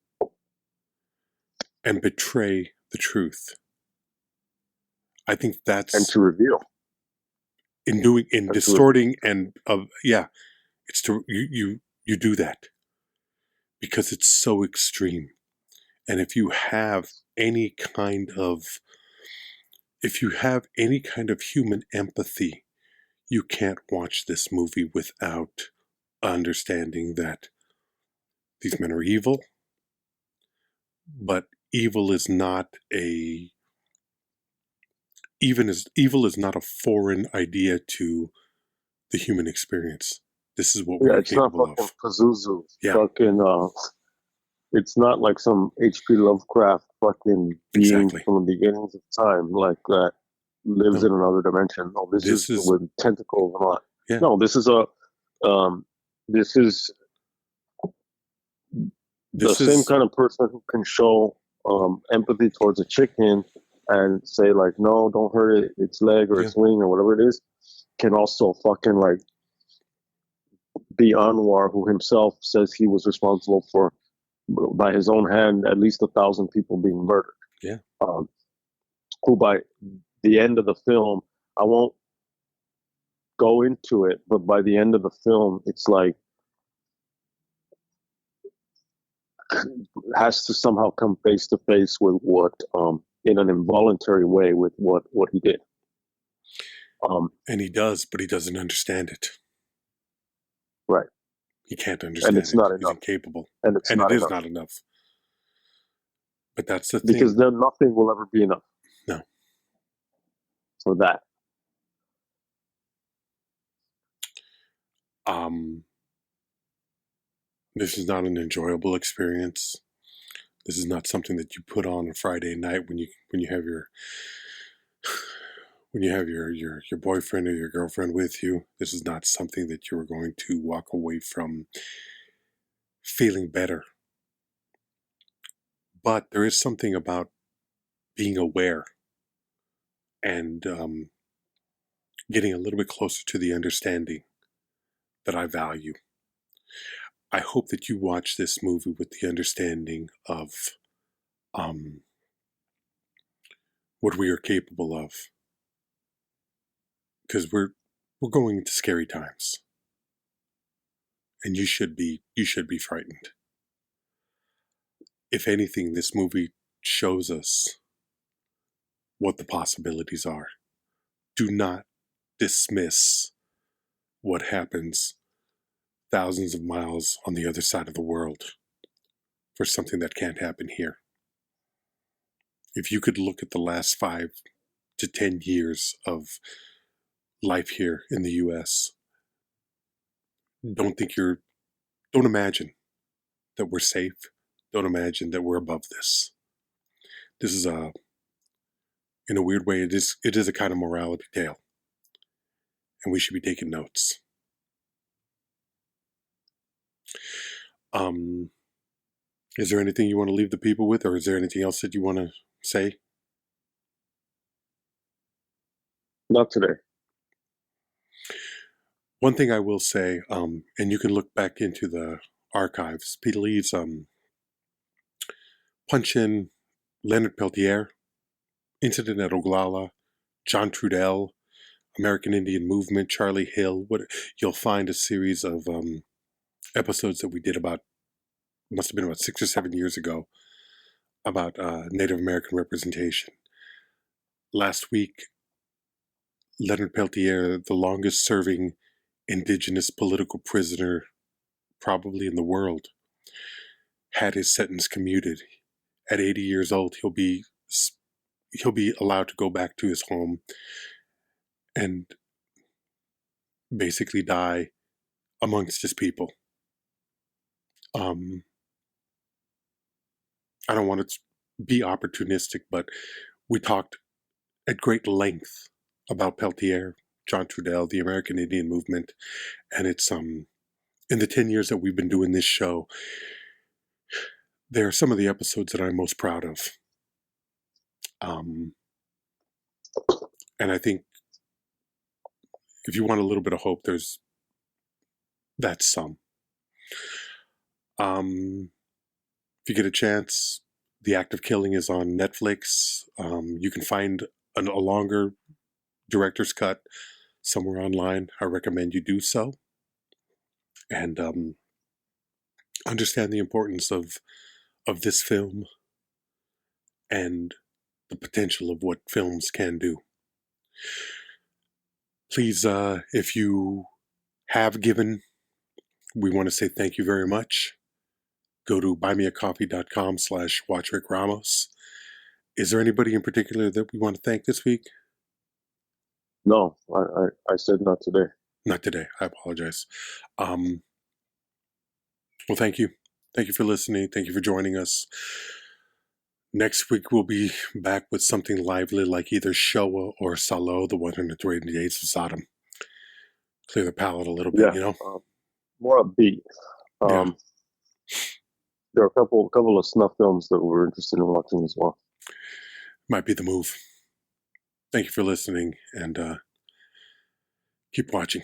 and betray the truth. I think that's, and to reveal, in distorting and it's to you do that because it's so extreme. And if you have any kind of human empathy, you can't watch this movie without understanding that these men are evil, but evil is not a not a foreign idea to the human experience. This is what we're capable of. It's not fucking Pazuzu. Yeah. Fucking, it's not like some H.P. Lovecraft fucking being from the beginnings of time, like that lives in another dimension. No, this is with tentacles and all. Yeah. No, this is the same kind of person who can show empathy towards a chicken and say like, no, don't hurt it, its leg or its wing or whatever it is, can also fucking like be Anwar, who himself says he was responsible for, by his own hand, at least 1,000 people being murdered. Yeah. Who by the end of the film, I won't go into it, but by the end of the film, it's like has to somehow come face to face with what, in an involuntary way, with what he did. And he does, but he doesn't understand it. Right. He can't understand and it's it. not He's enough. incapable. And it's And not it is enough. not enough. But that's the thing. Because then nothing will ever be enough. No. For that. This is not an enjoyable experience. This is not something that you put on a Friday night when you have your boyfriend or your girlfriend with you. This is not something that you're going to walk away from feeling better. But there is something about being aware and getting a little bit closer to the understanding that I value. I hope that you watch this movie with the understanding of what we are capable of, because we're going into scary times, and you should be frightened. If anything, this movie shows us what the possibilities are. Do not dismiss what happens thousands of miles on the other side of the world for something that can't happen here. If you could look at the last 5 to 10 years of life here in the US, don't imagine that we're safe. Don't imagine that we're above this. This is in a weird way, it is a kind of morality tale. And we should be taking notes. Is there anything you want to leave the people with, or is there anything else that you want to say? Not today. One thing I will say, and you can look back into the archives, please punch in Leonard Peltier, Incident at Oglala, John Trudell, American Indian Movement, Charlie Hill. You'll find a series of episodes that we did must have been about 6 or 7 years ago, about Native American representation. Last week, Leonard Peltier, the longest serving indigenous political prisoner probably in the world, had his sentence commuted. At 80 years old, he'll be allowed to go back to his home and basically die amongst his people. I don't want to be opportunistic, but we talked at great length about Peltier, John Trudell, the American Indian Movement, and it's in the 10 years that we've been doing this show, there are some of the episodes that I'm most proud of. And I think if you want a little bit of hope, that's some. If you get a chance, The Act of Killing is on Netflix. You can find a longer director's cut somewhere online. I recommend you do so. And understand the importance of this film and the potential of what films can do. Please, if you have given, we want to say thank you very much. Go to buymeacoffee.com/watchRickRamos. Is there anybody in particular that we want to thank this week? No, I said not today. Not today. I apologize. Well, thank you. Thank you for listening. Thank you for joining us. Next week, we'll be back with something lively like either Showa or Salo, the 103 Days of Sodom. Clear the palate a little bit, you know? More upbeat. Yeah. There are a couple of snuff films that we're interested in watching as well. Might be the move. Thank you for listening, and keep watching.